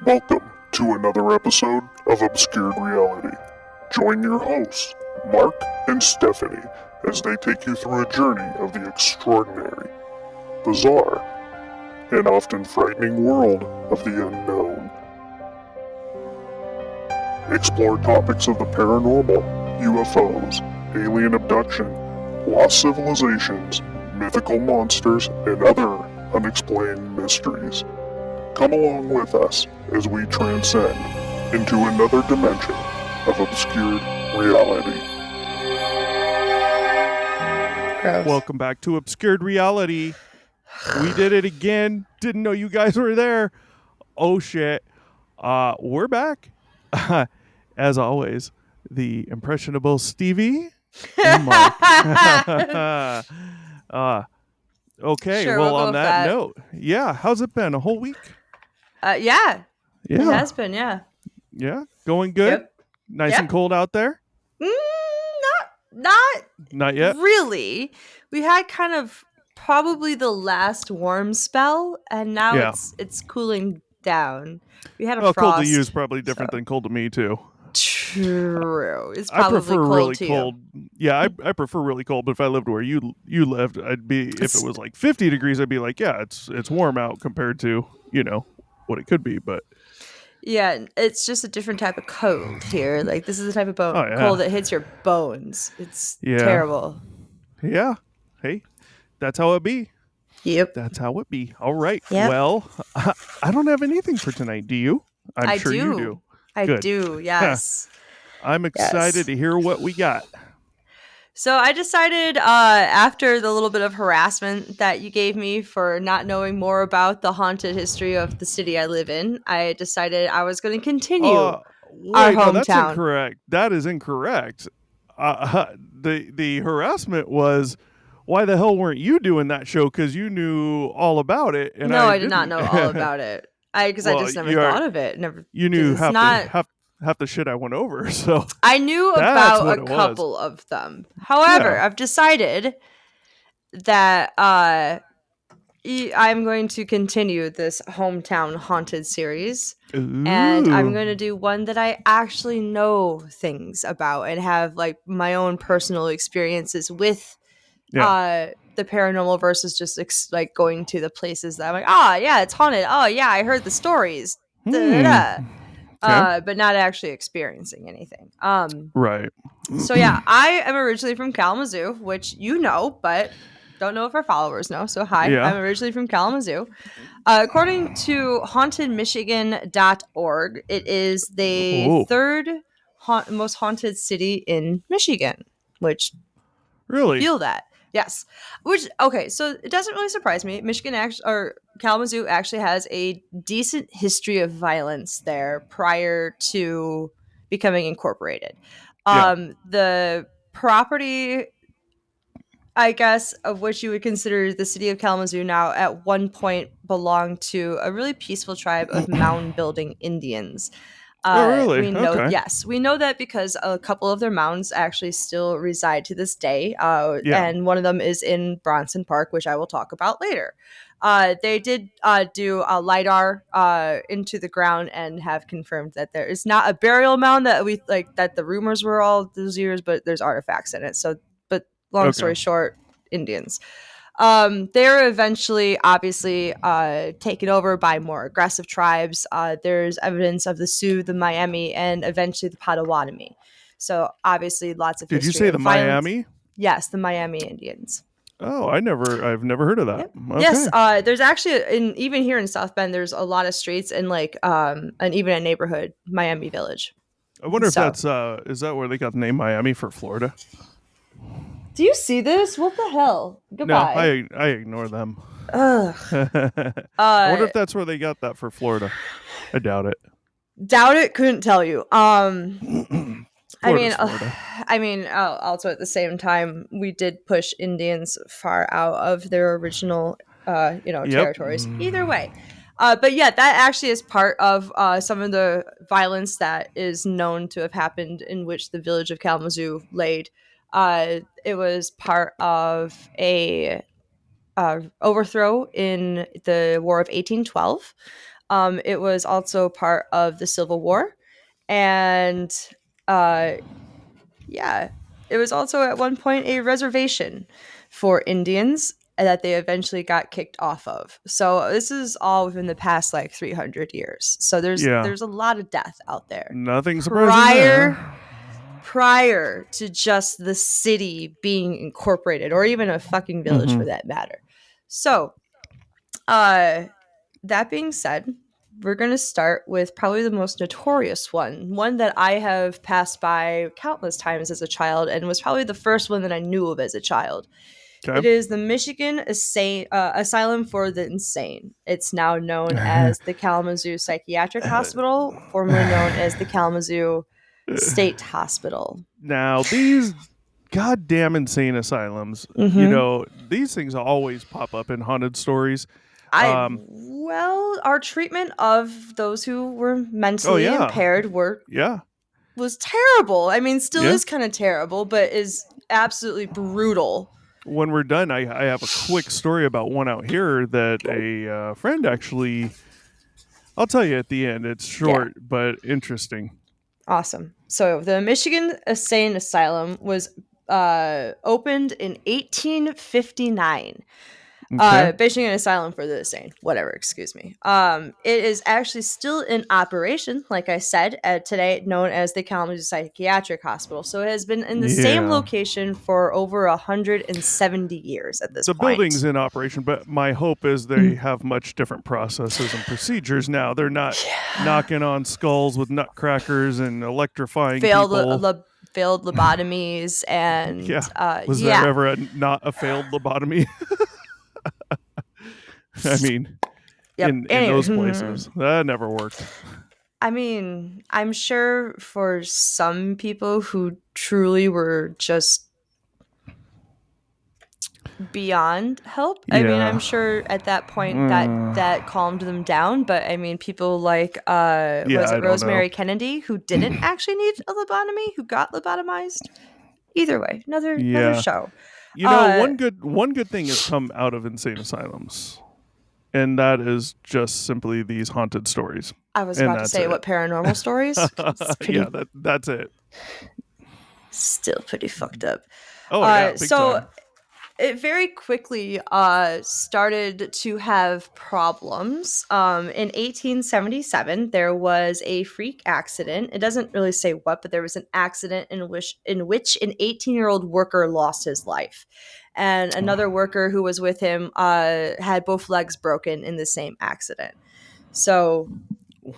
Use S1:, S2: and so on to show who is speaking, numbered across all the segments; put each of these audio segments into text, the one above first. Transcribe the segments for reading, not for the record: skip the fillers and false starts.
S1: Welcome to another episode of Obscured Reality. Join your hosts, Mark and Stephanie, as they take you through a journey of the extraordinary, bizarre, and often frightening world of the unknown. Explore topics of the paranormal, UFOs, alien abduction, lost civilizations, mythical monsters, and other unexplained mysteries. Come along with us as we transcend into another dimension of obscured reality.
S2: Gross.
S3: Welcome back to Obscured Reality. We did it again. Didn't know you guys were there. Oh shit. We're back. As always, the impressionable Stevie and Mark. Okay,
S2: Sure,
S3: well,
S2: we'll go
S3: on
S2: with
S3: that
S2: that.
S3: note, yeah, how's it been? A whole week?
S2: Yeah, it
S3: Yeah.
S2: has been, yeah.
S3: Yeah, going good?
S2: Yep.
S3: Nice
S2: Yep.
S3: and cold out there?
S2: Not
S3: Not yet?
S2: really. We had kind of probably the last warm spell, and now
S3: Yeah.
S2: it's cooling down. We had a
S3: Well,
S2: frost.
S3: cold to you is probably different
S2: so-
S3: than cold to me, too.
S2: True. It's
S3: I
S2: probably
S3: prefer
S2: cold
S3: really
S2: to
S3: cold. Yeah, I prefer really cold. But if I lived where you lived, I'd be. If it was like 50 degrees, I'd be like, yeah, it's warm out compared to what it could be. But
S2: you. Yeah, it's just a different type of cold here. Like, this is the type of
S3: Oh, yeah.
S2: cold that hits your bones. It's
S3: Yeah.
S2: terrible.
S3: yeah, hey, that's how it be.
S2: Yep.
S3: That's how it be. All right.
S2: Yep.
S3: Well, I don't have anything for tonight. Do you? I'm sure you do.
S2: I
S3: Good.
S2: do, yes.
S3: I'm excited to hear what we got.
S2: So I decided after the little bit of harassment that you gave me for not knowing more about the haunted history of the city I live in, I decided I was going to continue.
S3: Wait, no, that's
S2: hometown.
S3: incorrect. That is incorrect. The harassment was, why the hell weren't you doing that show? Because you knew all about it, and
S2: I did not
S3: didn't.
S2: know all about it. Because I
S3: Well,
S2: just never
S3: you are-
S2: thought of it. Never.
S3: You knew
S2: It's
S3: half
S2: not-
S3: half the shit I went over. So
S2: I knew
S3: That's
S2: about
S3: what
S2: a
S3: it was.
S2: couple of them. However,
S3: Yeah.
S2: I've decided that I'm going to continue this hometown haunted series. And I'm
S3: Ooh.
S2: going to do one that I actually know things about and have like my own personal experiences with the paranormal versus just like going to the places that I'm like, yeah, it's haunted. Oh yeah, I heard the stories. Da-da-da.
S3: Okay.
S2: But not actually experiencing anything.
S3: Right.
S2: So yeah, I am originally from Kalamazoo, which you know, but don't know if our followers know. So hi,
S3: Yeah.
S2: I'm originally from Kalamazoo. According to hauntedmichigan.org, it is the
S3: Ooh.
S2: third most haunted city in Michigan, which
S3: Really?
S2: feel that. Yes. Which, okay, so it doesn't really surprise me. Michigan or Kalamazoo actually has a decent history of violence there prior to becoming incorporated.
S3: Yeah.
S2: The property, I guess, of which you would consider the city of Kalamazoo now at one point belonged to a really peaceful tribe of mound building Indians.
S3: Oh, really?
S2: We know,
S3: Okay.
S2: yes, we know that because a couple of their mounds actually still reside to this day.
S3: Yeah.
S2: And one of them is in Bronson Park, which I will talk about later. They did do a LiDAR into the ground and have confirmed that there is not a burial mound that we like that the rumors were all those years, but there's artifacts in it. So, but long story short, Indians. They're eventually, obviously, taken over by more aggressive tribes. There's evidence of the Sioux, the Miami, and eventually the Potawatomi. So, obviously, lots of
S3: Did you
S2: history
S3: say
S2: of
S3: the
S2: violence.
S3: Miami?
S2: Yes, the Miami Indians.
S3: Oh, I've never heard of that.
S2: Yep.
S3: Okay.
S2: Yes, there's actually, even here in South Bend, there's a lot of streets and and even a neighborhood, Miami Village.
S3: I wonder if
S2: so-
S3: that's is that where they got the name Miami for Florida?
S2: Do you see this? What the hell? Goodbye.
S3: No, I ignore them.
S2: Ugh.
S3: I wonder if that's where they got that for Florida. I doubt it.
S2: Doubt it. Couldn't tell you.
S3: Florida's Florida.
S2: Also at the same time, we did push Indians far out of their original, territories. Either way, but yeah, that actually is part of some of the violence that is known to have happened in which the village of Kalamazoo laid. It was part of a overthrow in the War of 1812. It was also part of the Civil War, and uh, yeah, it was also at one point a reservation for Indians that they eventually got kicked off of. So this is all within the past like 300 years. So
S3: Yeah.
S2: there's a lot of death out there.
S3: Nothing surprising
S2: Prior
S3: there.
S2: prior to just the city being incorporated, or even a fucking village for that matter. So, uh that being said, we're going to start with probably the most notorious one that I have passed by countless times as a child, and was probably the first one that I knew of as a child. It
S3: Okay.
S2: is the Michigan Asylum for the Insane. It's now known as the Kalamazoo Psychiatric Hospital, formerly known as the Kalamazoo State Hospital.
S3: Now, these goddamn insane asylums,
S2: Mm-hmm.
S3: these things always pop up in haunted stories.
S2: I
S3: Um,
S2: well, our treatment of those who were
S3: oh,
S2: mentally
S3: yeah.
S2: impaired
S3: Yeah.
S2: was terrible. I mean, still
S3: Yeah.
S2: is kind of terrible, but is absolutely brutal.
S3: When we're done, I have a quick story about one out here that a friend actually. I'll tell you at the end. It's
S2: Yeah,
S3: short but interesting.
S2: awesome. So the Michigan Insane Asylum was opened in 1859.
S3: Okay.
S2: Michigan Asylum for the Insane, whatever, excuse me. It is actually still in operation, like I said, today known as the Kalamazoo Psychiatric Hospital. So it has been in the same
S3: Yeah.
S2: location for over 170 years at this
S3: The
S2: point.
S3: building's in operation, but my hope is they have much different processes and procedures now. They're not knocking on skulls with nutcrackers and electrifying
S2: failed
S3: people.
S2: failed lobotomies and
S3: Yeah. Was there
S2: yeah.
S3: ever not a failed lobotomy? I mean,
S2: Yep.
S3: in those
S2: Anyway,
S3: places, that never worked.
S2: I mean, I'm sure for some people who truly were just beyond help. I mean, I'm
S3: Yeah.
S2: sure at that point that calmed them down, but I mean, people like
S3: Yeah,
S2: was
S3: I
S2: it
S3: don't know.
S2: Rosemary Kennedy who didn't actually need a lobotomy, who got lobotomized? Either way, another
S3: Yeah.
S2: show.
S3: One
S2: Uh
S3: good thing has come out of insane asylums, and that is just simply these haunted stories.
S2: I was
S3: And
S2: about to
S3: that's
S2: say
S3: it.
S2: what paranormal stories. It's
S3: Yeah,
S2: pretty
S3: that's it.
S2: still pretty fucked up.
S3: Oh yeah, big
S2: So
S3: time.
S2: it very quickly started to have problems. In 1877, there was a freak accident. It doesn't really say what, but there was an accident in which an 18-year-old worker lost his life, and another worker who was with him had both legs broken in the same accident. So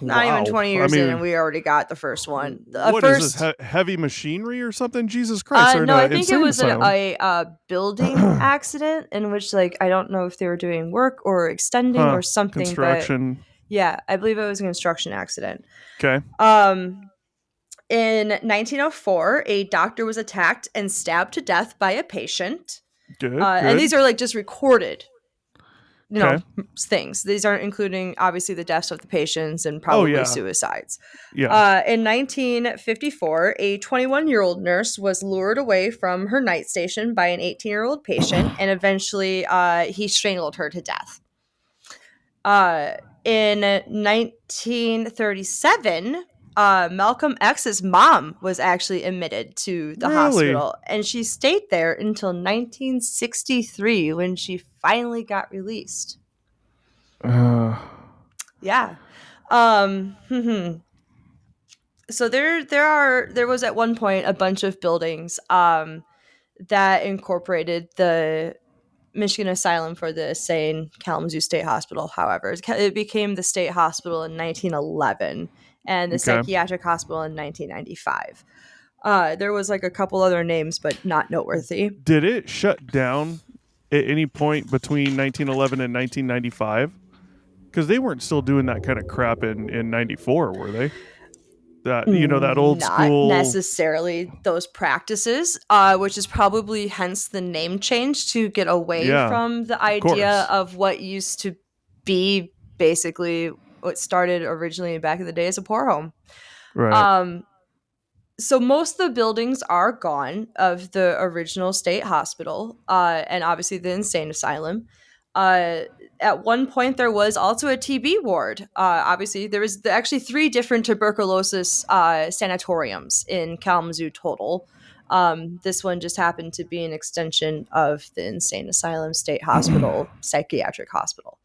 S2: not even
S3: Wow.
S2: 20
S3: I
S2: years in, and
S3: mean,
S2: we already got the first one. The
S3: what is this
S2: first
S3: heavy machinery or something? Jesus Christ! They're in
S2: No, I
S3: an
S2: think it
S3: insane
S2: was
S3: asylum.
S2: a building accident in which, like, I don't know if they were doing work or extending
S3: Huh?
S2: or something, but
S3: Construction.
S2: yeah, I believe it was a construction accident.
S3: Okay.
S2: Um, in 1904, a doctor was attacked and stabbed to death by a patient.
S3: Good.
S2: And
S3: Good.
S2: these are like just recorded,
S3: Okay.
S2: things. These aren't including obviously the deaths of the patients and
S3: Oh
S2: probably
S3: yeah.
S2: suicides.
S3: Yeah.
S2: In 1954, a 21-year-old nurse was lured away from her night station by an 18-year-old patient, and eventually he strangled her to death. In 1937, Malcolm X's mom was actually admitted to the
S3: Really.
S2: hospital, and she stayed there until 1963 when she finally got released.
S3: Uh,
S2: Yeah. So there was at one point a bunch of buildings that incorporated the Michigan Asylum for the Insane Kalamazoo State Hospital. However, it became the state hospital in 1911 and the
S3: okay.
S2: psychiatric hospital in 1995. There was like a couple other names, but not noteworthy.
S3: Did it shut down at any point between 1911 and 1995? Because they weren't still doing that kind of crap in 94, were they? That old
S2: Not
S3: school.
S2: necessarily those practices, which is probably hence the name change to get away
S3: Yeah,
S2: from the
S3: of
S2: idea
S3: course.
S2: of what used to be basically what started originally back in the day as a poor home.
S3: Right.
S2: Um, so most of the buildings are gone of the original state hospital, and obviously the insane asylum. Uh, at one point there was also a TB ward. Obviously, there was actually 3 different tuberculosis sanatoriums in Kalamazoo total. This one just happened to be an extension of the Insane Asylum State Hospital Psychiatric Hospital.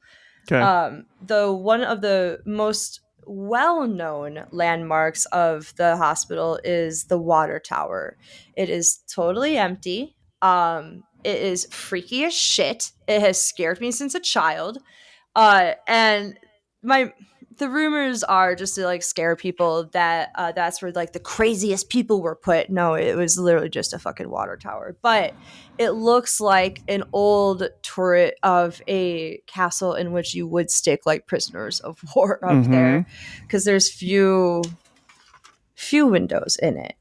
S3: Okay.
S2: The one of the most well-known landmarks of the hospital is the water tower. It is totally empty. It is freaky as shit. It has scared me since a child. And my the rumors are just to like scare people that that's where like the craziest people were put. No, it was literally just a fucking water tower. But it looks like an old turret of a castle in which you would stick like prisoners of war up there, because there's few windows in it.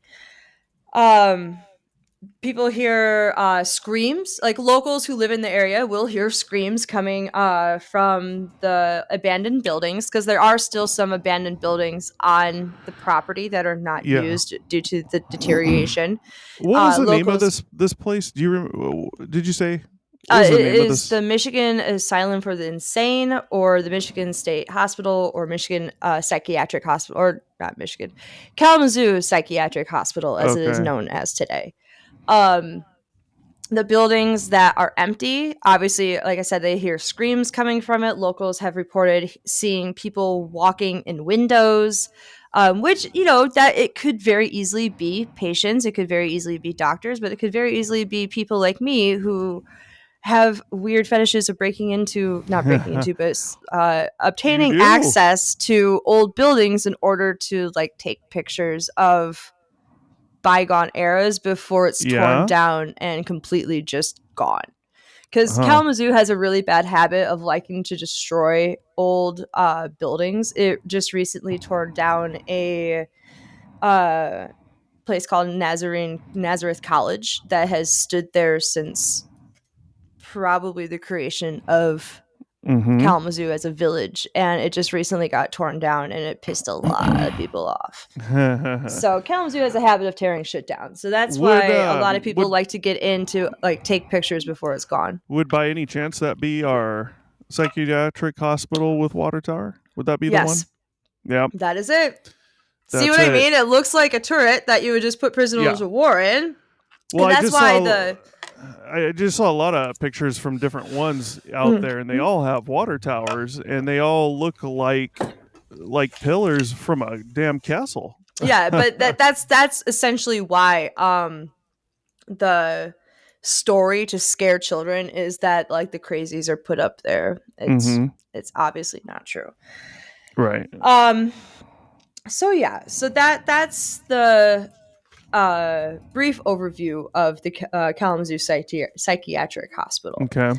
S2: People hear screams. Like locals who live in the area will hear screams coming from the abandoned buildings, because there are still some abandoned buildings on the property that are not
S3: Yeah.
S2: used due to the deterioration.
S3: What was the name of
S2: locals-
S3: this place? Do you remember? Did you say? What was
S2: it
S3: the name of
S2: is
S3: this?
S2: the Michigan Asylum for the Insane, or the Michigan State Hospital, or Michigan Psychiatric Hospital, or not Michigan, Kalamazoo Psychiatric Hospital, as it is
S3: Okay.
S2: known as today. The buildings that are empty, obviously, like I said, they hear screams coming from it. Locals have reported seeing people walking in windows, which, that it could very easily be patients. It could very easily be doctors, but it could very easily be people like me who have weird fetishes of not breaking into, but
S3: You
S2: obtaining
S3: do?
S2: access to old buildings in order to like take pictures of bygone eras before it's torn
S3: Yeah.
S2: down and completely just gone. Because
S3: Uh-huh.
S2: Kalamazoo has a really bad habit of liking to destroy old buildings. It just recently tore down a place called Nazareth College that has stood there since probably the creation of Kalamazoo as a village, and it just recently got torn down, and it pissed a lot of people off. So Kalamazoo has a habit of tearing shit down. So that's why a lot of people like to get into like take pictures before it's gone.
S3: Would by any chance that be our psychiatric hospital with water tower? Would that be the one?
S2: Yes,
S3: Yeah.
S2: that is it. See
S3: That's
S2: what I
S3: it.
S2: mean? It looks like a turret that you would just put prisoners
S3: Yeah.
S2: of war in.
S3: Well,
S2: And
S3: I
S2: that's
S3: just
S2: why
S3: saw. I just saw a lot of pictures from different ones out there, and they all have water towers, and they all look like pillars from a damn castle.
S2: Yeah, but that's essentially why the story to scare children is that like the crazies are put up there. It's obviously not true.
S3: Right.
S2: So yeah, so that's the brief overview of the Kalamazoo Psychiatric Hospital.
S3: Okay.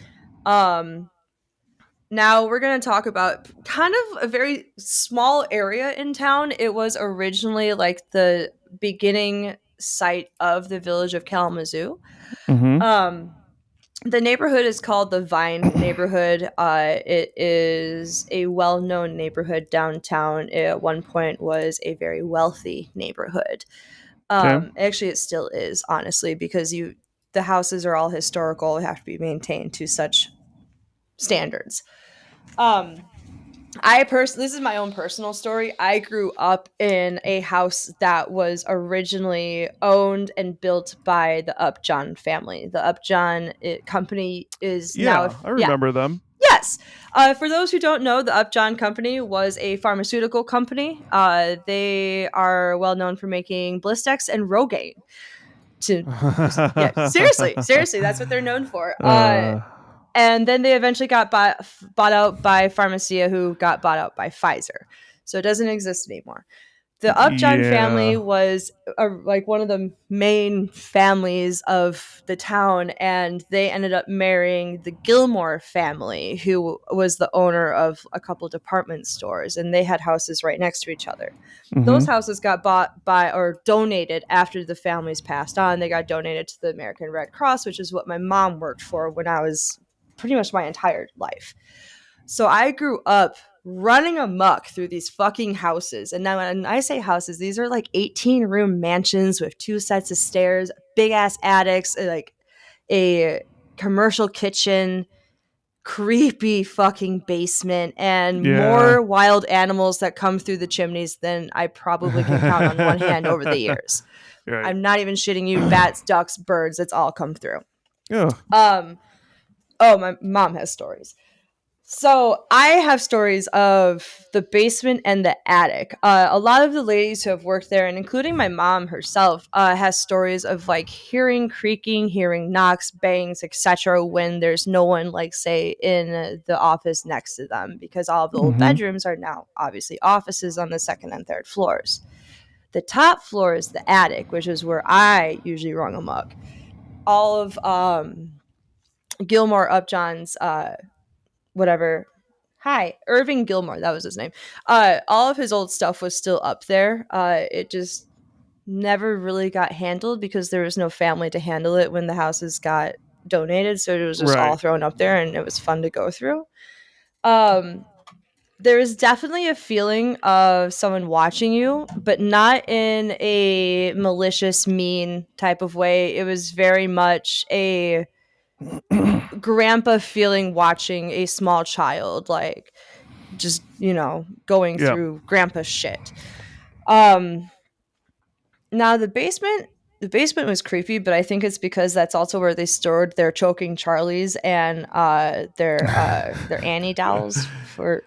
S2: Now we're going to talk about kind of a very small area in town. It was originally like the beginning site of the village of Kalamazoo. The neighborhood is called the Vine neighborhood. It is a well-known neighborhood downtown. It at one point was a very wealthy neighborhood. Actually, it still is, honestly, because the houses are all historical, have to be maintained to such standards. This is my own personal story. I grew up in a house that was originally owned and built by the Upjohn family. The Upjohn company is now.
S3: I remember them.
S2: Yes. For those who don't know, the Upjohn Company was a pharmaceutical company. They are well known for making Blistex and Rogaine. Seriously, that's what they're known for. And then they eventually got bought out by Pharmacia, who got bought out by Pfizer. So it doesn't exist anymore. The Upjohn family was like one of the main families of the town, and they ended up marrying the Gilmore family, who was the owner of a couple department stores, and they had houses right next to each other. Those houses got bought by or donated after the families passed on. They got donated to the American Red Cross, which is what my mom worked for when I was pretty much my entire life. So I grew up running amok through these fucking houses. And now when I say houses, these are like 18-room mansions with 2 sets of stairs, big ass attics, like a commercial kitchen, creepy fucking basement and
S3: Yeah.
S2: more wild animals that come through the chimneys than I probably can count on one hand over the years.
S3: Right.
S2: I'm not even shitting you. Bats, ducks, birds, it's all come through.
S3: Yeah.
S2: Um, oh, my mom has stories. So I have stories of the basement and the attic. A lot of the ladies who have worked there, and including my mom herself, has stories of like hearing creaking, hearing knocks, bangs, etc. when there's no one, like say, in the office next to them, because all of the old
S3: Mm-hmm.
S2: bedrooms are now obviously offices on the second and third floors. The top floor is the attic, which is where I usually run amok. All of Gilmore Upjohn's whatever. Hi, Irving Gilmore, that was his name. All of his old stuff was still up there. It just never really got handled because there was no family to handle it when the houses got donated, so it was just all
S3: Right.
S2: thrown up there and it was fun to go through. Um there is definitely a feeling of someone watching you, but not in a malicious, mean type of way. It was very much a grandpa feeling watching a small child, like just, going
S3: Yeah.
S2: through grandpa's shit. Um Now the basement was creepy, but I think it's because that's also where they stored their choking Charlies and their Annie dolls for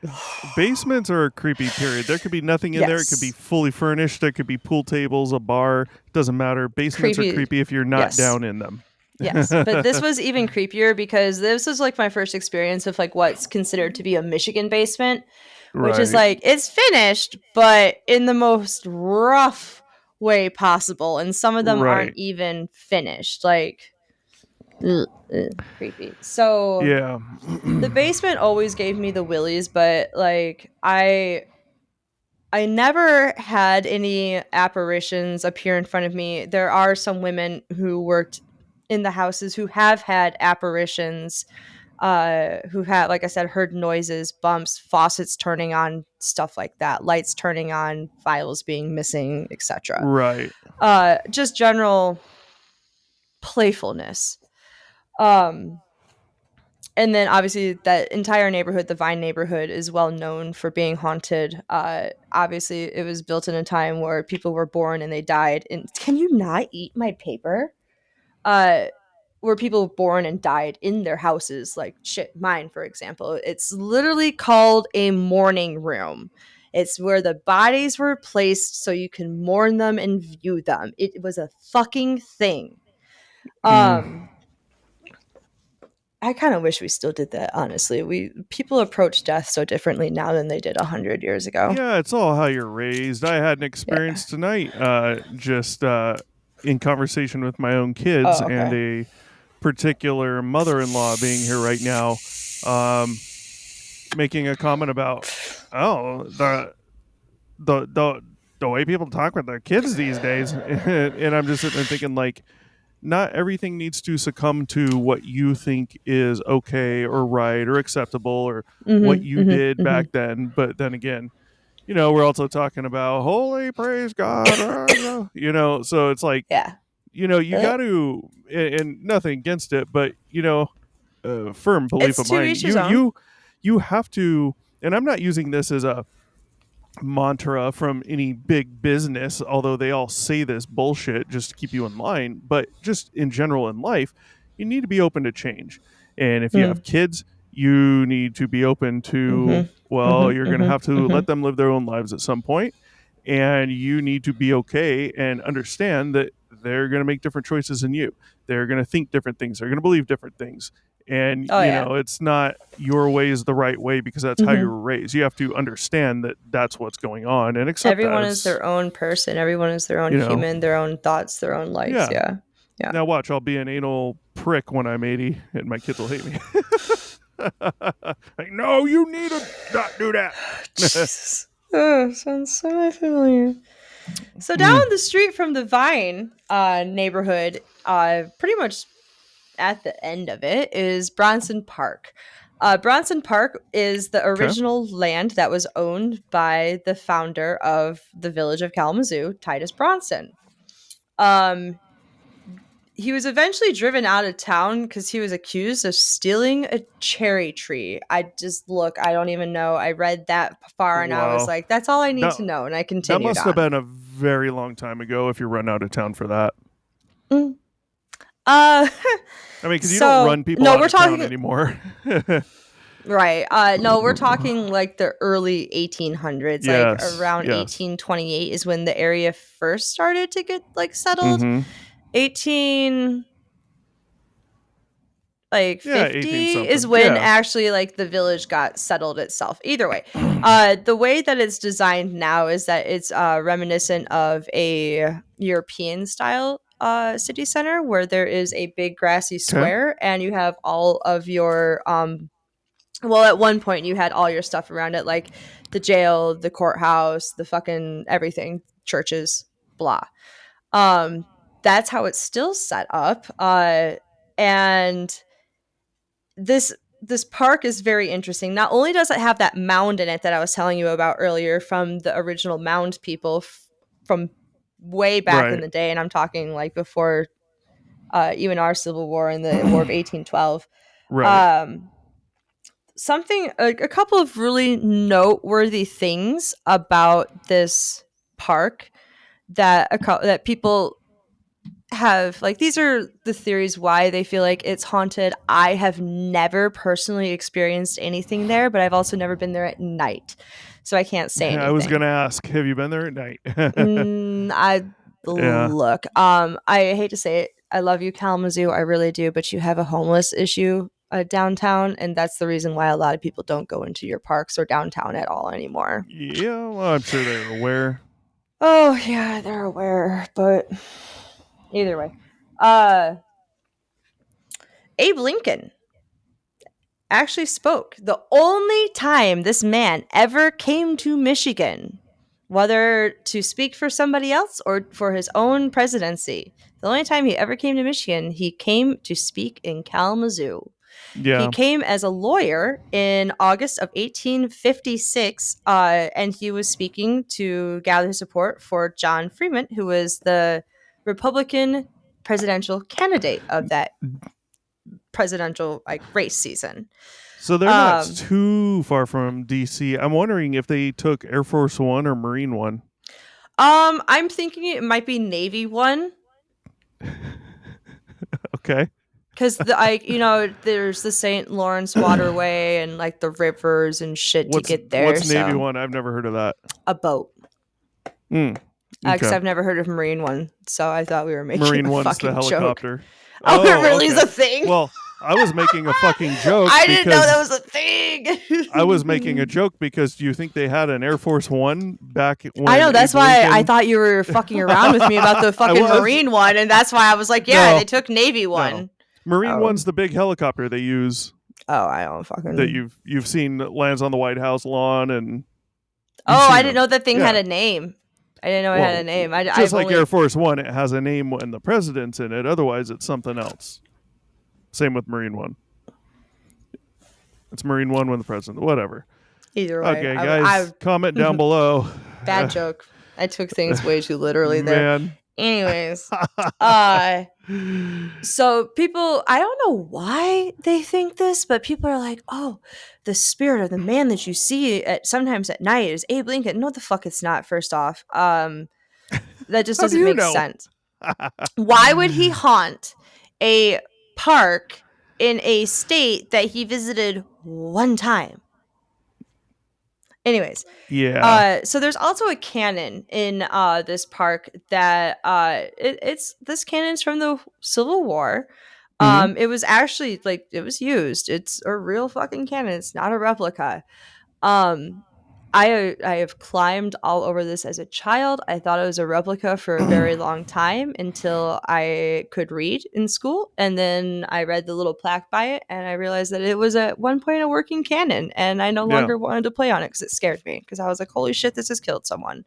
S3: Basements are a creepy period. There could be nothing in there. It could be
S2: yes.
S3: fully furnished. There could be pool tables, a bar. Doesn't matter. Basements are
S2: Creepy.
S3: creepy if you're not
S2: Yes.
S3: down in them.
S2: Yes, but this was even creepier because this was like my first experience of like what's considered to be a Michigan basement, which is
S3: Right.
S2: like it's finished, but in the most rough way possible, and some of them aren't
S3: Right.
S2: even finished. Like, ugh, creepy. So
S3: Yeah.
S2: the basement always gave me the willies, but like I never had any apparitions appear in front of me. There are some women who worked in the houses who have had apparitions, who had, like I said, heard noises, bumps, faucets turning on, stuff like that, lights turning on, files being missing, etc.
S3: Right.
S2: Just general playfulness. Um, and then obviously that entire neighborhood, the Vine neighborhood, is well known for being haunted. Obviously it was built in a time where people were born and they died. And can you not eat my paper? Uh, where people were born and died in their houses, like shit, mine for example. It's literally called a mourning room. It's where the bodies were placed so you can mourn them and view them. It was a fucking thing.
S3: Mm.
S2: Um, I kind of wish we still did that. Honestly, we people approach death so differently now than they did 100 years ago.
S3: Yeah, it's all how you're raised. I had an
S2: Yeah.
S3: experience tonight, just in conversation with my own kids
S2: Oh,
S3: and
S2: okay.
S3: a particular mother-in-law being here right now, um, making a comment about, oh, the way people talk with their kids these days, and I'm just sitting there thinking like, not everything needs to succumb to what you think is okay or right or acceptable or what
S2: Mhm.
S3: you
S2: Mhm.
S3: did
S2: Mhm.
S3: back then. But then again, we're also talking about holy praise God, so it's like,
S2: Yeah.
S3: you got to, and nothing against it, but firm belief
S2: It's
S3: of
S2: to
S3: mine,
S2: each his
S3: you
S2: own.
S3: you you have to, and I'm not using this as a mantra from any big business, although they all say this bullshit just to keep you in line. But just in general in life, you need to be open to change. And if you
S2: Mm.
S3: have kids, you need to be open to,
S2: Mhm.
S3: well,
S2: Mhm.
S3: you're going to
S2: Mhm.
S3: have to let
S2: Mhm.
S3: them live their own lives at some point. And you need to be okay and understand that they're going to make different choices than you. They're going to think different things. They're going to believe different things. And,
S2: Oh yeah.
S3: it's not your way is the right way because that's how you
S2: Mhm.
S3: were raised. You have to understand that that's what's going on and accept that.
S2: Everyone is
S3: It's,
S2: their own person. Everyone is their own
S3: you know,
S2: human, their own thoughts, their own likes.
S3: yeah.
S2: Yeah. Yeah.
S3: Now watch, I'll be an anal prick when I'm 80 and my kids will hate me. Like, no, you need to not do that.
S2: Jesus. Oh, sounds so familiar. So down
S3: Mm,
S2: the street from the Vine neighborhood, pretty much at the end of it, is Bronson Park. Bronson Park is the
S3: okay.
S2: original land that was owned by the founder of the village of Kalamazoo, Titus Bronson. Um, he was eventually driven out of town because he was accused of stealing a cherry tree. I don't even know. I read that far and I was
S3: Wow.
S2: like, that's all I need
S3: That,
S2: to know. And I
S3: that
S2: continued
S3: must have
S2: on.
S3: been a very long time ago if you run out of town for that.
S2: Mm.
S3: I mean, because you don't
S2: So
S3: run people
S2: no,
S3: out
S2: we're
S3: of town
S2: talking
S3: anymore.
S2: right. No, we're talking like the early 1800s, like
S3: Yes.
S2: around
S3: Yes.
S2: 1828 is when the area first started to get like settled.
S3: Mm-hmm.
S2: 18 like
S3: Yeah, 18
S2: 50 is
S3: something.
S2: when
S3: Yeah.
S2: actually like the village got settled itself. Either way, the way that it's designed now is that it's reminiscent of a European style city center where there is a big grassy
S3: Okay.
S2: square and you have all of your well, at one point you had all your stuff around it, like the jail, the courthouse, the fucking everything, churches, blah. um that's how it's still set up. And this park is very interesting. Not only does it have that mound in it that I was telling you about earlier from the original mound people from way back in
S3: Right.
S2: the day, and I'm talking like before even our Civil War in the War of 1812.
S3: Right.
S2: um Something a couple of really noteworthy things about this park that that people have, like, these are the theories why they feel like it's haunted. I have never personally experienced anything there, but I've also never been there at night, so I can't say
S3: I was
S2: anything.
S3: gonna ask, have you been there at night?
S2: I
S3: Yeah.
S2: look. I hate to say it. I love you, Kalamazoo. I really do, but you have a homeless issue downtown, and that's the reason why a lot of people don't go into your parks or downtown at all anymore.
S3: Yeah. Well, I'm sure they're aware.
S2: Oh yeah, they're aware, but either way, uh, Abe Lincoln actually spoke the only time this man ever came to Michigan, whether to speak for somebody else or for his own presidency. The only time he ever came to Michigan, he came to speak in Kalamazoo. He
S3: Yeah.
S2: came as a lawyer in August of 1856, and he was speaking to gather support for John Fremont, who was the Republican presidential candidate of that presidential like race season.
S3: So they're not
S2: Um,
S3: too far from DC. I'm wondering if they took Air Force One or Marine One.
S2: I'm thinking it might be Navy one
S3: Okay.
S2: because there's the St. Lawrence Waterway and like the rivers and shit to get there.
S3: What's Navy
S2: So
S3: One? I've never heard of that.
S2: a boat.
S3: Mm.
S2: Because
S3: Okay.
S2: I've never heard of Marine one, so I thought we were making
S3: Marine
S2: a
S3: One's the
S2: fucking joke.
S3: helicopter.
S2: Oh, it really is
S3: okay.
S2: a thing.
S3: Well, I was making a fucking joke.
S2: I didn't know
S3: because
S2: that was a thing.
S3: I was making a joke because do you think they had an Air Force One back when
S2: I know, that's
S3: Abe
S2: why
S3: Lincoln...
S2: I thought you were fucking around with me about the fucking
S3: was.
S2: Marine one, and that's why I was like, yeah,
S3: No.
S2: they took Navy one.
S3: Marine
S2: Oh.
S3: One's the big helicopter they use
S2: Oh, I don't fucking.
S3: that you've seen that lands on the White House lawn and.
S2: Oh, I didn't know that thing
S3: Yeah.
S2: had a name. I didn't know it had a name.
S3: Just
S2: I've
S3: like
S2: only...
S3: Air Force One, it has a name when the president's in it. Otherwise, it's something else. Same with Marine One. It's Marine One when the president. Whatever.
S2: Either way.
S3: Okay, guys, comment down below.
S2: Bad joke. I took things way too literally there.
S3: Man.
S2: Anyways, so people, I don't know why they think this, but people are like, oh, the spirit of the man that you see sometimes at night is Abe Lincoln. No, the fuck it's not, first off. That just
S3: How do
S2: doesn't
S3: you
S2: make
S3: know?
S2: sense. Why would he haunt a park in a state that he visited one time? Anyways,
S3: Yeah.
S2: so there's also a cannon in this park that it's this cannon's from the Civil War.
S3: Mhm.
S2: It was actually like it was used. It's a real fucking cannon. It's not a replica. Um, I have climbed all over this as a child. I thought it was a replica for a very long time until I could read in school, and then I read the little plaque by it, and I realized that it was at one point a working cannon, and I no longer wanted to play on it because it scared me. Because I was like, "Holy shit, this has killed someone."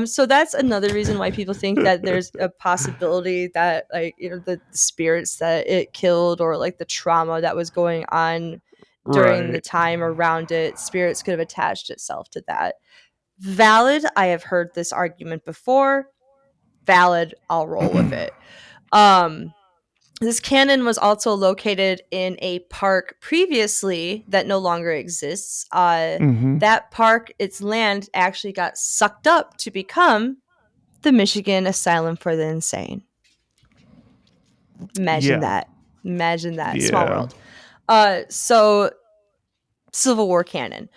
S2: So that's another reason why people think that there's a possibility that, like, the spirits that it killed or like the trauma that was going on during the time around it, spirits could have attached itself to that. Valid. I have heard this argument before. Valid. I'll roll with it. Um, this cannon was also located in a park previously that no longer exists.
S3: Mm-hmm.
S2: That park, its land actually got sucked up to become the Michigan Asylum for the Insane. Imagine
S3: Yeah.
S2: that. Imagine that. Small
S3: Yeah.
S2: world. So Civil War cannon.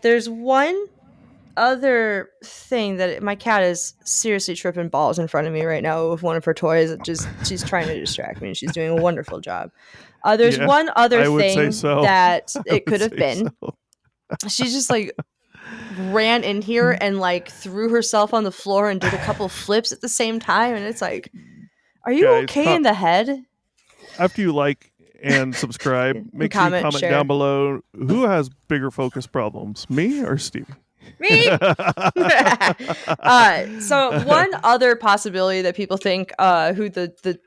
S2: There's one other thing that my cat is seriously tripping balls in front of me right now with one of her toys. Just she's trying to distract me, and she's doing a wonderful job. There's
S3: Yeah.
S2: one other
S3: I would say
S2: thing
S3: so.
S2: that
S3: I
S2: it
S3: would
S2: could have
S3: say
S2: been.
S3: so.
S2: She just like ran in here and like threw herself on the floor and did a couple flips at the same time, and it's like, are you
S3: Guys,
S2: okay in the head?
S3: after you like and subscribe,
S2: And
S3: make sure you
S2: comment,
S3: comment
S2: share.
S3: down below who has bigger focus problems, me or Stevie?
S2: Me. So one other possibility that people think who the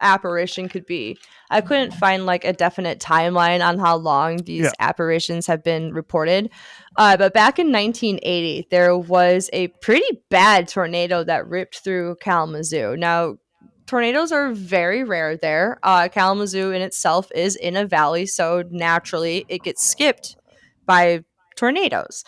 S2: apparition could be. I couldn't find like a definite timeline on how long these
S3: Yeah.
S2: apparitions have been reported. But back in 1980, there was a pretty bad tornado that ripped through Kalamazoo. Now, tornadoes are very rare there. Kalamazoo in itself is in a valley, so naturally it gets skipped by tornadoes.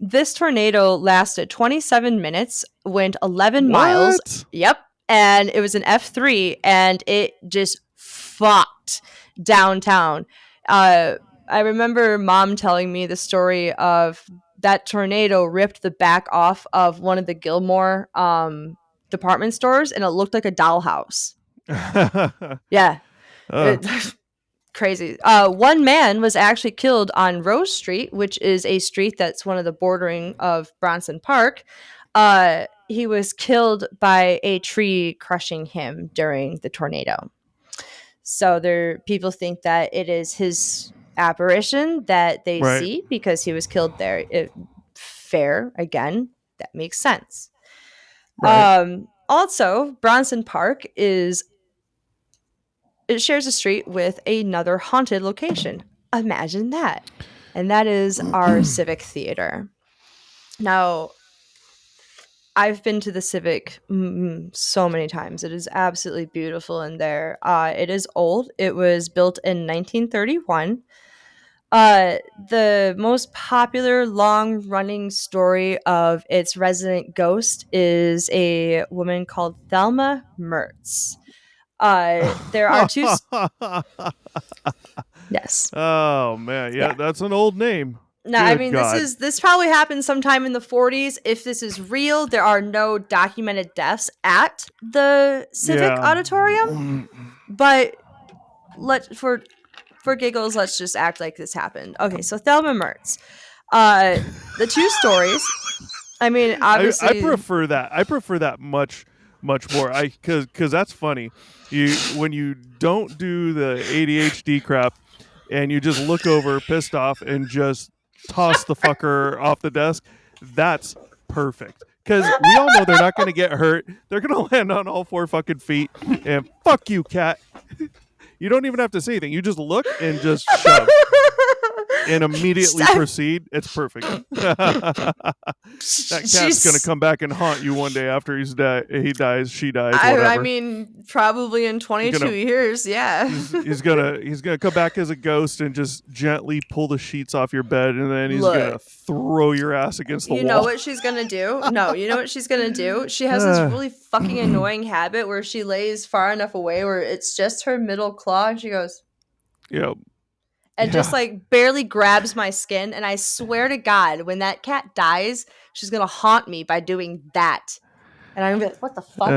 S2: This tornado lasted 27 minutes, went 11 miles.
S3: What?
S2: Yep. And it was an F3 and it just fucked downtown. I remember mom telling me the story of that tornado ripped the back off of one of the Gilmore department stores and it looked like a dollhouse. Yeah. It, crazy. One man was actually killed on Rose Street, which is a street that's one of the bordering of Bronson Park. He was killed by a tree crushing him during the tornado. So people think that it is his apparition that they
S3: Right.
S2: see because he was killed there. Fair, again, that makes sense.
S3: Right.
S2: Also, Bronson Park it shares a street with another haunted location. Imagine that. And that is our Civic Theater. Now, I've been to the Civic so many times. It is absolutely beautiful in there. It is old. It was built in 1931. The most popular long running story of its resident ghost is a woman called Thelma Mertz. There are two. Yes.
S3: Oh man, yeah,
S2: Yeah.
S3: that's an old name.
S2: No, I
S3: Good
S2: mean
S3: God.
S2: this probably happened sometime in the 40s. If this is real, there are no documented deaths at the Civic
S3: Yeah.
S2: Auditorium. But for giggles, let's just act like this happened. Okay, so Thelma Mertz. The two stories. I mean, obviously,
S3: I prefer that. I prefer that much more. Because that's funny. When you don't do the ADHD crap, and you just look over pissed off and just toss the fucker off the desk. That's perfect. Because we all know they're not going to get hurt. They're going to land on all four fucking feet. And fuck you, cat. You don't even have to say anything. You just look and just shove. And immediately proceed. It's perfect. That cat's gonna come back and haunt you one day after he dies. She dies. Whatever.
S2: I mean, probably in 22 years. Yeah.
S3: He's gonna come back as a ghost and just gently pull the sheets off your bed, and then he's gonna throw your ass against the wall.
S2: You know what she's gonna do? No, you know what she's gonna do? She has this really fucking annoying habit where she lays far enough away where it's just her middle claw, and she goes,
S3: "Yep."
S2: And just like barely grabs my skin. And I swear to God, when that cat dies, she's gonna haunt me by doing that. And I'm gonna be like, what the fuck?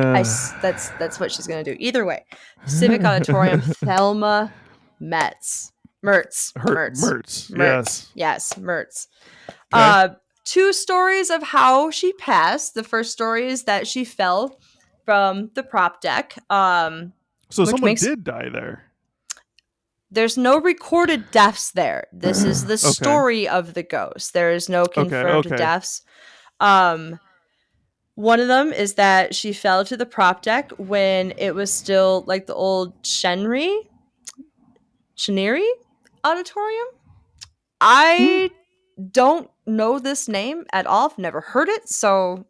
S2: That's what she's gonna do. Either way, Civic Auditorium, Thelma Mertz. Yes, Mertz. Okay. Two stories of how she passed. The first story is that she fell from the prop deck.
S3: So someone did die there.
S2: There's no recorded deaths there. This is the story of the ghost. There is no confirmed deaths. One of them is that she fell to the prop deck when it was still like the old Chenery Auditorium. I don't know this name at all. I've never heard it, so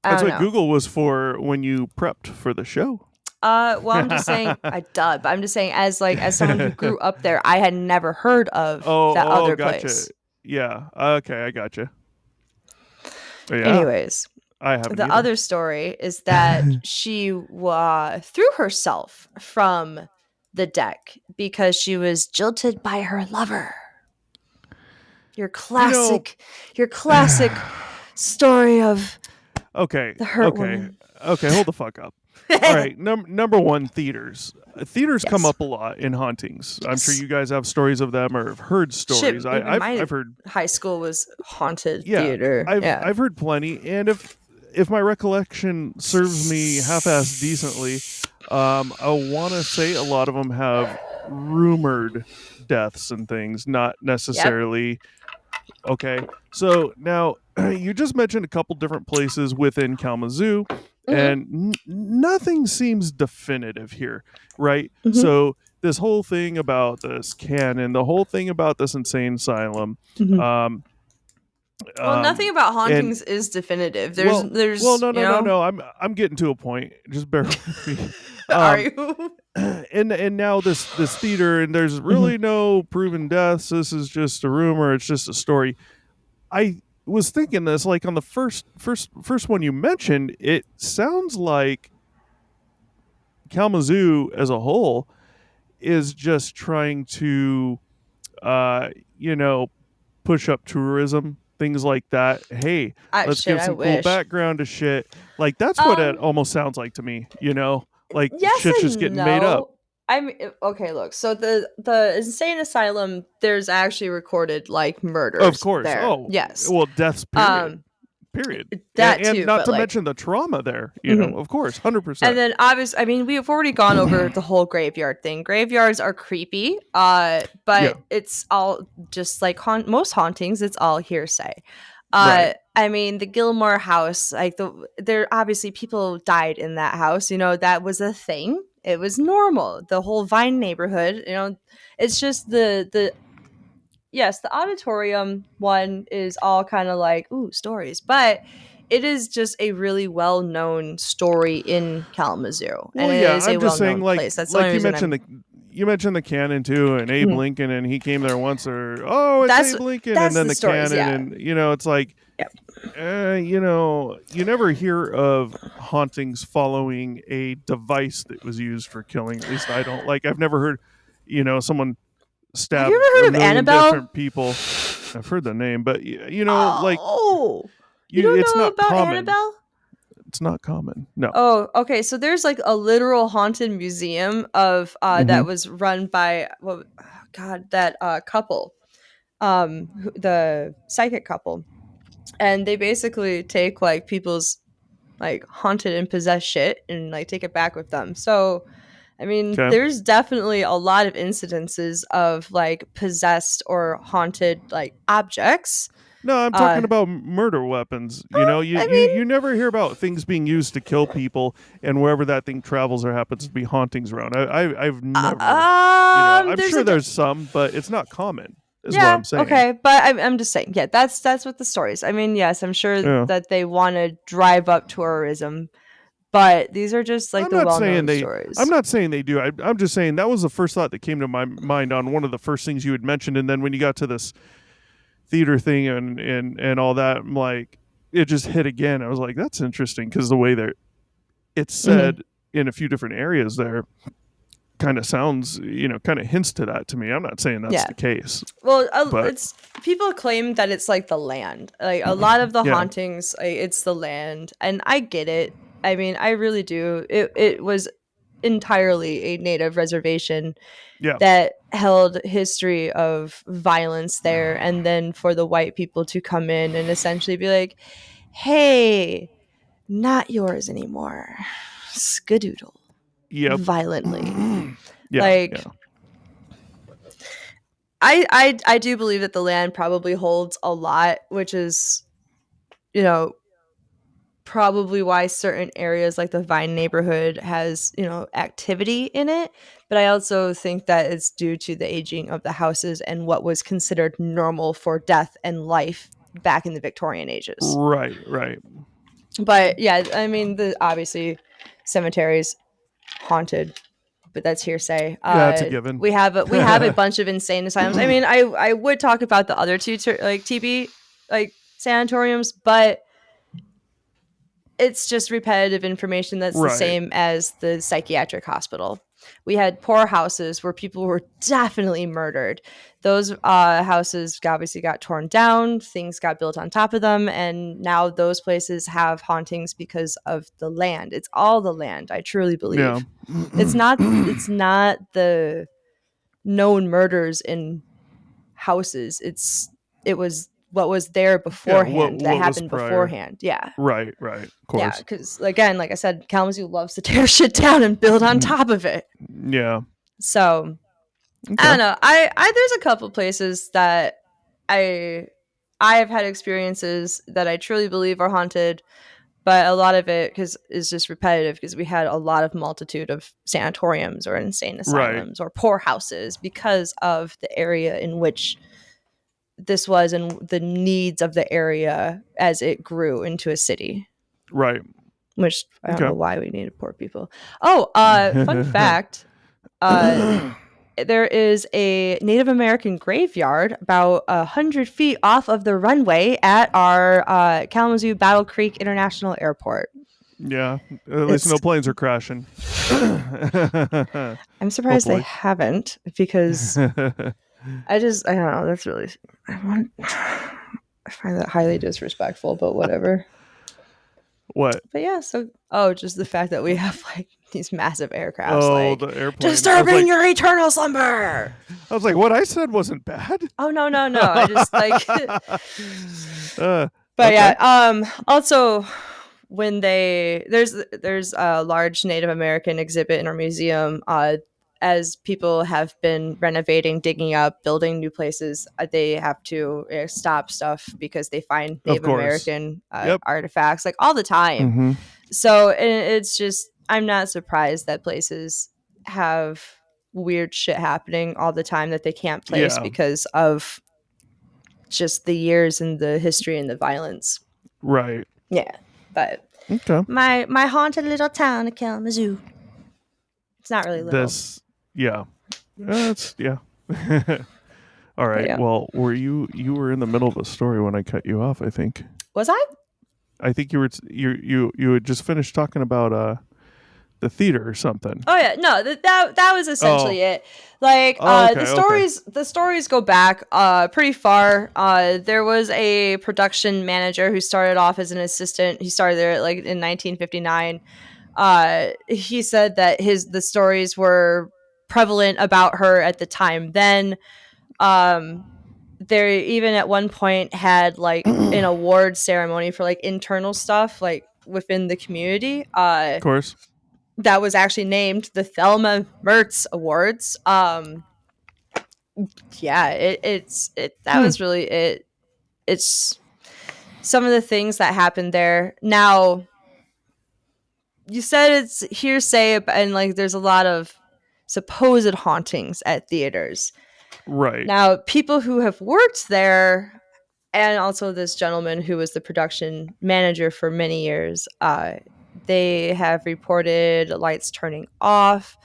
S2: I
S3: That's
S2: don't
S3: what
S2: know.
S3: Google was for when you prepped for the show.
S2: Well, I'm just saying I dub. I'm just saying as someone who grew up there, I had never heard of that
S3: Oh,
S2: other
S3: gotcha.
S2: place.
S3: Yeah. Okay, I gotcha. Yeah,
S2: Anyways,
S3: I haven't
S2: the
S3: either.
S2: other story is that she threw herself from the deck because she was jilted by her lover. Your
S3: You know,
S2: classic, your classic story of
S3: okay,
S2: the hurt
S3: okay,
S2: woman.
S3: okay. Hold the fuck up. All right, number one, theaters. Theaters come
S2: Yes.
S3: up a lot in hauntings. I'm sure
S2: Yes.
S3: you guys have stories of them or have heard stories.
S2: Shit, even my
S3: I've heard.
S2: high school was haunted
S3: Yeah,
S2: theater. Yeah.
S3: I've heard plenty, and if my recollection serves me half-assed decently, I want to say a lot of them have rumored deaths and things, not
S2: Yep.
S3: necessarily. Okay, so now you just mentioned a couple different places within Kalamazoo,
S2: Mhm.
S3: and nothing seems definitive here, right?
S2: Mhm.
S3: So this whole thing about this canon, the whole thing about this insane asylum,
S2: Mhm.
S3: um,
S2: Well, nothing
S3: um,
S2: about
S3: and
S2: hauntings is definitive. There's
S3: well, well,
S2: there's,
S3: no,
S2: you
S3: no, no,
S2: know,
S3: no. I'm getting to a point. Just bear with me.
S2: are
S3: Um,
S2: you?
S3: and now this theater, and there's
S2: Mhm.
S3: really no proven deaths. This is just a rumor. It's just a story. I was thinking this like on the first one you mentioned. It sounds like Kalamazoo as a whole is just trying to, uh, you know, push up tourism, things like that. Hey, let's
S2: Shit,
S3: give
S2: I
S3: some cool
S2: wish.
S3: background to shit. Like that's what it
S2: Um,
S3: almost sounds like to me. Like
S2: yes
S3: shit's just
S2: and
S3: getting made up.
S2: no. Okay. Look, so the insane asylum, there's actually recorded like
S3: Of
S2: murders
S3: course.
S2: there.
S3: Oh,
S2: Yes.
S3: well, deaths. Period.
S2: Um,
S3: Period.
S2: that
S3: And
S2: too,
S3: not
S2: but
S3: to
S2: like,
S3: mention the trauma there.
S2: mhm.
S3: Of course, 100%.
S2: And then obviously, I mean, we've already gone over the whole graveyard thing. Graveyards are creepy,
S3: Yeah.
S2: but it's all just like most hauntings. It's all hearsay.
S3: Right.
S2: I mean, the Gilmore house, like there obviously people died in that house. You know, that was a thing. It was normal. The whole Vine neighborhood. You know, it's just the yes, the auditorium one is all kind of like ooh stories, but it is just a really well known story in Kalamazoo, and
S3: Well,
S2: it
S3: yeah,
S2: is a
S3: I'm just
S2: well
S3: saying,
S2: known place. That's the only reason I'm.
S3: you mentioned the canon too, and Abe
S2: Mhm.
S3: Lincoln, and he came there once, or oh, it's
S2: That's
S3: Abe Lincoln, and
S2: that's
S3: then
S2: the
S3: the
S2: stories.
S3: canon,
S2: Yeah.
S3: and it's like,
S2: Yep.
S3: you never hear of hauntings following a device that was used for killing. At least I don't. Like, I've never heard, someone
S2: Have you
S3: stabbed
S2: ever
S3: a
S2: heard of
S3: million
S2: Annabelle?
S3: different people. I've heard the name, but like
S2: Oh, you don't
S3: it's
S2: know
S3: not
S2: about
S3: common.
S2: Annabelle?
S3: It's not common. No.
S2: Oh, okay. So there's like a literal haunted museum of
S3: Mm-hmm.
S2: that was run by what? Oh, God, that couple, the psychic couple, and they basically take like people's like haunted and possessed shit and like take it back with them. So, I mean,
S3: Okay.
S2: there's definitely a lot of incidences of like possessed or haunted like objects.
S3: No, I'm
S2: Uh,
S3: talking about murder weapons. You,
S2: I
S3: you
S2: mean,
S3: you never hear about things being used to kill people, and wherever that thing travels, there happens to be hauntings around. I've never, I'm
S2: there's
S3: sure
S2: like
S3: there's some, but it's not common, is what
S2: yeah,
S3: I'm saying.
S2: okay, but I'm just saying, yeah, that's what the stories. I mean, yes, I'm sure
S3: Yeah.
S2: that they want to drive up tourism, but these are just like
S3: I'm
S2: the
S3: not saying
S2: well-known
S3: they. I'm
S2: stories.
S3: not saying they do. I'm just saying that was the first thought that came to my mind on one of the first things you had mentioned, and then when you got to this theater thing and all that, I'm like, it just hit again. I was like, that's interesting because the way that it's
S2: Mhm.
S3: said in a few different areas there kind of sounds, kind of hints to that to me. I'm not saying that's
S2: Yeah.
S3: the case,
S2: Well,
S3: but
S2: it's people claim that it's like the land. Like a lot of the
S3: yeah,
S2: hauntings, like, it's the land, and I get it. I mean, I really do. It was entirely a native reservation
S3: yeah,
S2: that held history of violence there, and then for the white people to come in and essentially be like, "Hey, not yours anymore." Skadoodle
S3: yep,
S2: violently.
S3: yeah, yeah,
S2: Like I do believe that the land probably holds a lot, which is, you know, probably why certain areas like the Vine neighborhood has, activity in it. But I also think that it's due to the aging of the houses and what was considered normal for death and life back in the Victorian ages.
S3: right, right.
S2: But yeah, I mean, the obviously cemeteries haunted, but that's hearsay.
S3: Yeah, it's a given.
S2: We have a bunch of insane asylums. I mean, I would talk about the other two like TB like sanatoriums, but it's just repetitive information that's the
S3: Right.
S2: same as the psychiatric hospital. We had poorhouses where people were definitely murdered. Those houses obviously got torn down, things got built on top of them, and now those places have hauntings because of the land. It's all the land, I truly
S3: Yeah.
S2: believe. It's not the known murders in houses. It was what was there
S3: Yeah.
S2: beforehand that
S3: What was
S2: happened
S3: prior?
S2: beforehand. Yeah.
S3: Right. Right. Of
S2: Yeah,
S3: course.
S2: because again, like I said, Kalamazoo loves to tear shit down and build on top of it.
S3: Yeah.
S2: So I
S3: Okay.
S2: don't know. I there's a couple places that I I have had experiences that I truly believe are haunted, but a lot of it is just repetitive because we had a lot of multitude of sanatoriums or insane
S3: Right.
S2: asylums or poorhouses because of the area in which this was and the needs of the area as it grew into a city.
S3: Right.
S2: Which I don't
S3: Okay.
S2: know why we needed poor people. Oh, fun fact. There is a Native American graveyard about 100 feet off of the runway at our Kalamazoo Battle Creek International Airport.
S3: Yeah. At least
S2: It's
S3: no planes are crashing.
S2: I'm surprised they
S3: Hopefully.
S2: haven't because I don't know. That's really I find that highly disrespectful, but whatever.
S3: What?
S2: But yeah, so just the fact that we have like these massive aircrafts,
S3: Oh,
S2: like
S3: the airplane.
S2: disturbing your eternal slumber.
S3: I was like, what I said wasn't bad.
S2: Oh no. I just like
S3: But
S2: But yeah, also when there's a large Native American exhibit in our museum, as people have been renovating, digging up, building new places, they have to stop stuff because they find Native
S3: course.
S2: American
S3: Yep.
S2: artifacts like all the time.
S3: Mm-hmm.
S2: So it's just I'm not surprised that places have weird shit happening all the time that they can't place
S3: Yeah.
S2: because of just the years and the history and the violence.
S3: Right.
S2: Yeah, but
S3: Okay.
S2: my haunted little town of Kalamazoo. It's not really little.
S3: Yeah. That's yeah. All right.
S2: yeah.
S3: Well, you were in the middle of a story when I cut you off, I think.
S2: Was I?
S3: I think you had just finished talking about the theater or something.
S2: Oh yeah, no, that was essentially it. Like the stories go back pretty far. There was a production manager who started off as an assistant. He started there like in 1959. He said that the stories were prevalent about her at the time. Then they even at one point had like an award ceremony for like internal stuff like within the community.
S3: Of course.
S2: That was actually named the Thelma Mertz Awards. Yeah, that was really it. It's some of the things that happened there. Now, you said it's hearsay, and like there's a lot of supposed hauntings at theaters.
S3: Right.
S2: Now, people who have worked there, and also this gentleman who was the production manager for many years, they have reported lights turning off,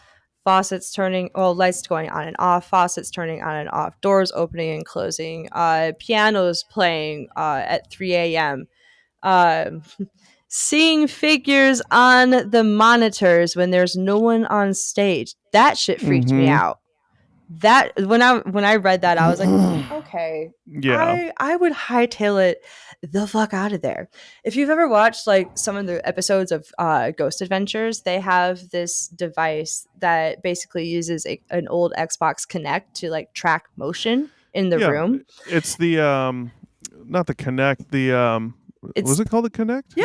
S2: lights going on and off, faucets turning on and off, doors opening and closing, pianos playing at 3 a.m., seeing figures on the monitors when there's no one on stage. That shit freaked me out. That when I read that, I was like, okay,
S3: Yeah.
S2: I would hightail it the fuck out of there. If you've ever watched like some of the episodes of Ghost Adventures, they have this device that basically uses an old Xbox Connect to like track motion in the room.
S3: It's the not the Connect, the was it called the Connect?
S2: It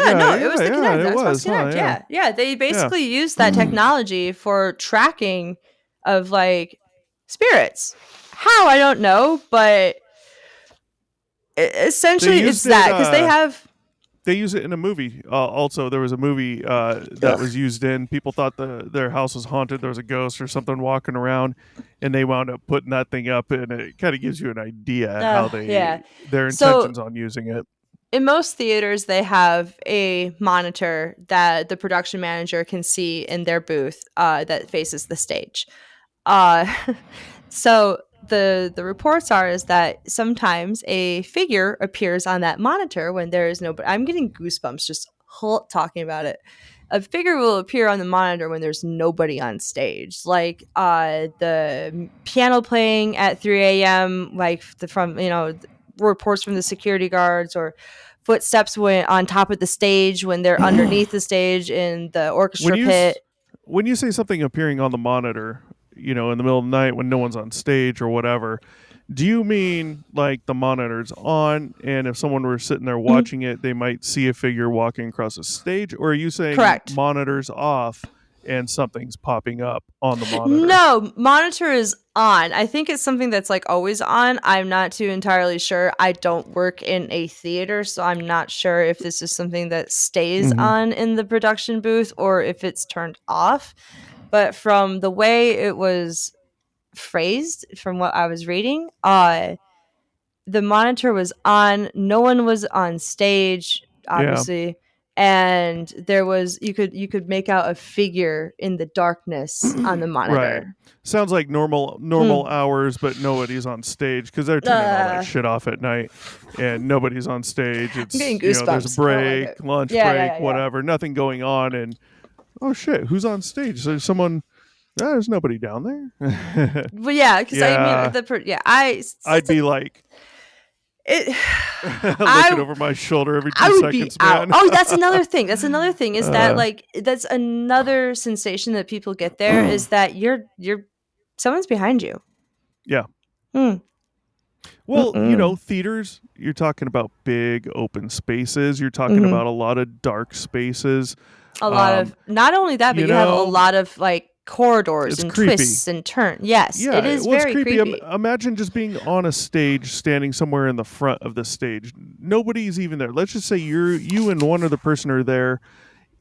S2: was the Connect.
S3: It
S2: Xbox
S3: was,
S2: Connect. Yeah. They basically use that technology for tracking of like spirits. How I don't know, but essentially it's that because
S3: they use it in a movie. Also, there was a movie that was used in. People thought their house was haunted. There was a ghost or something walking around, and they wound up putting that thing up, and it kind of gives you an idea how their intentions on using it.
S2: in most theaters they have a monitor that the production manager can see in their booth that faces the stage. Uh, so the reports are is that sometimes a figure appears on that monitor when there is no. I'm getting goosebumps just talking about it. A figure will appear on the monitor when there's nobody on stage, like the piano playing at 3 a.m. Like from reports from the security guards, or footsteps when on top of the stage when they're underneath the stage in the
S3: when
S2: orchestra
S3: you
S2: pit.
S3: when you say something appearing on the monitor, in the middle of the night when no one's on stage or whatever, do you mean like the monitor's on, and if someone were sitting there
S2: Mhm.
S3: watching it, they might see a figure walking across the stage? Or are you saying
S2: Correct.
S3: monitors off and something's popping up on the monitor?
S2: No, monitor is on. I think it's something that's like always on. I'm not too entirely sure. I don't work in a theater, so I'm not sure if this is something that stays
S3: Mm-hmm.
S2: on in the production booth or if it's turned off. But from the way it was phrased, from what I was reading, the monitor was on. No one was on stage,
S3: Yeah.
S2: obviously, and there was you could make out a figure in the darkness on the
S3: Right.
S2: monitor.
S3: Sounds like normal
S2: Mm.
S3: hours, but nobody's on stage because they're turning all that
S2: Uh,
S3: shit off at night, and nobody's on stage.
S2: I'm getting
S3: It's there's a
S2: goosebumps. I don't like
S3: break,
S2: it.
S3: lunch
S2: Yeah, yeah,
S3: break,
S2: yeah, yeah.
S3: whatever, nothing going on, and oh shit, who's on stage? There's someone. There's nobody down there.
S2: But yeah, because I mean
S3: Yeah,
S2: yeah, I
S3: I'd be like
S2: it.
S3: looking
S2: I
S3: over my shoulder every
S2: I
S3: two
S2: would be
S3: seconds,
S2: out.
S3: man.
S2: Oh, that's another thing. That's another thing is that
S3: uh,
S2: like that's another sensation that people get there is that you're someone's behind you.
S3: yeah.
S2: Mm.
S3: Well,
S2: Mm-mm.
S3: theaters, you're talking about big open spaces. You're talking
S2: Mm-hmm.
S3: about a lot of dark spaces.
S2: A lot
S3: Um,
S2: of not only that, but
S3: you
S2: you have a
S3: know,
S2: lot of like corridors
S3: it's
S2: and
S3: creepy.
S2: twists and turns. Yes, it
S3: Yeah,
S2: is
S3: well, it's
S2: very
S3: creepy.
S2: creepy.
S3: Imagine just being on a stage, standing somewhere in the front of the stage. Nobody's even there. Let's just say you and one other person are there,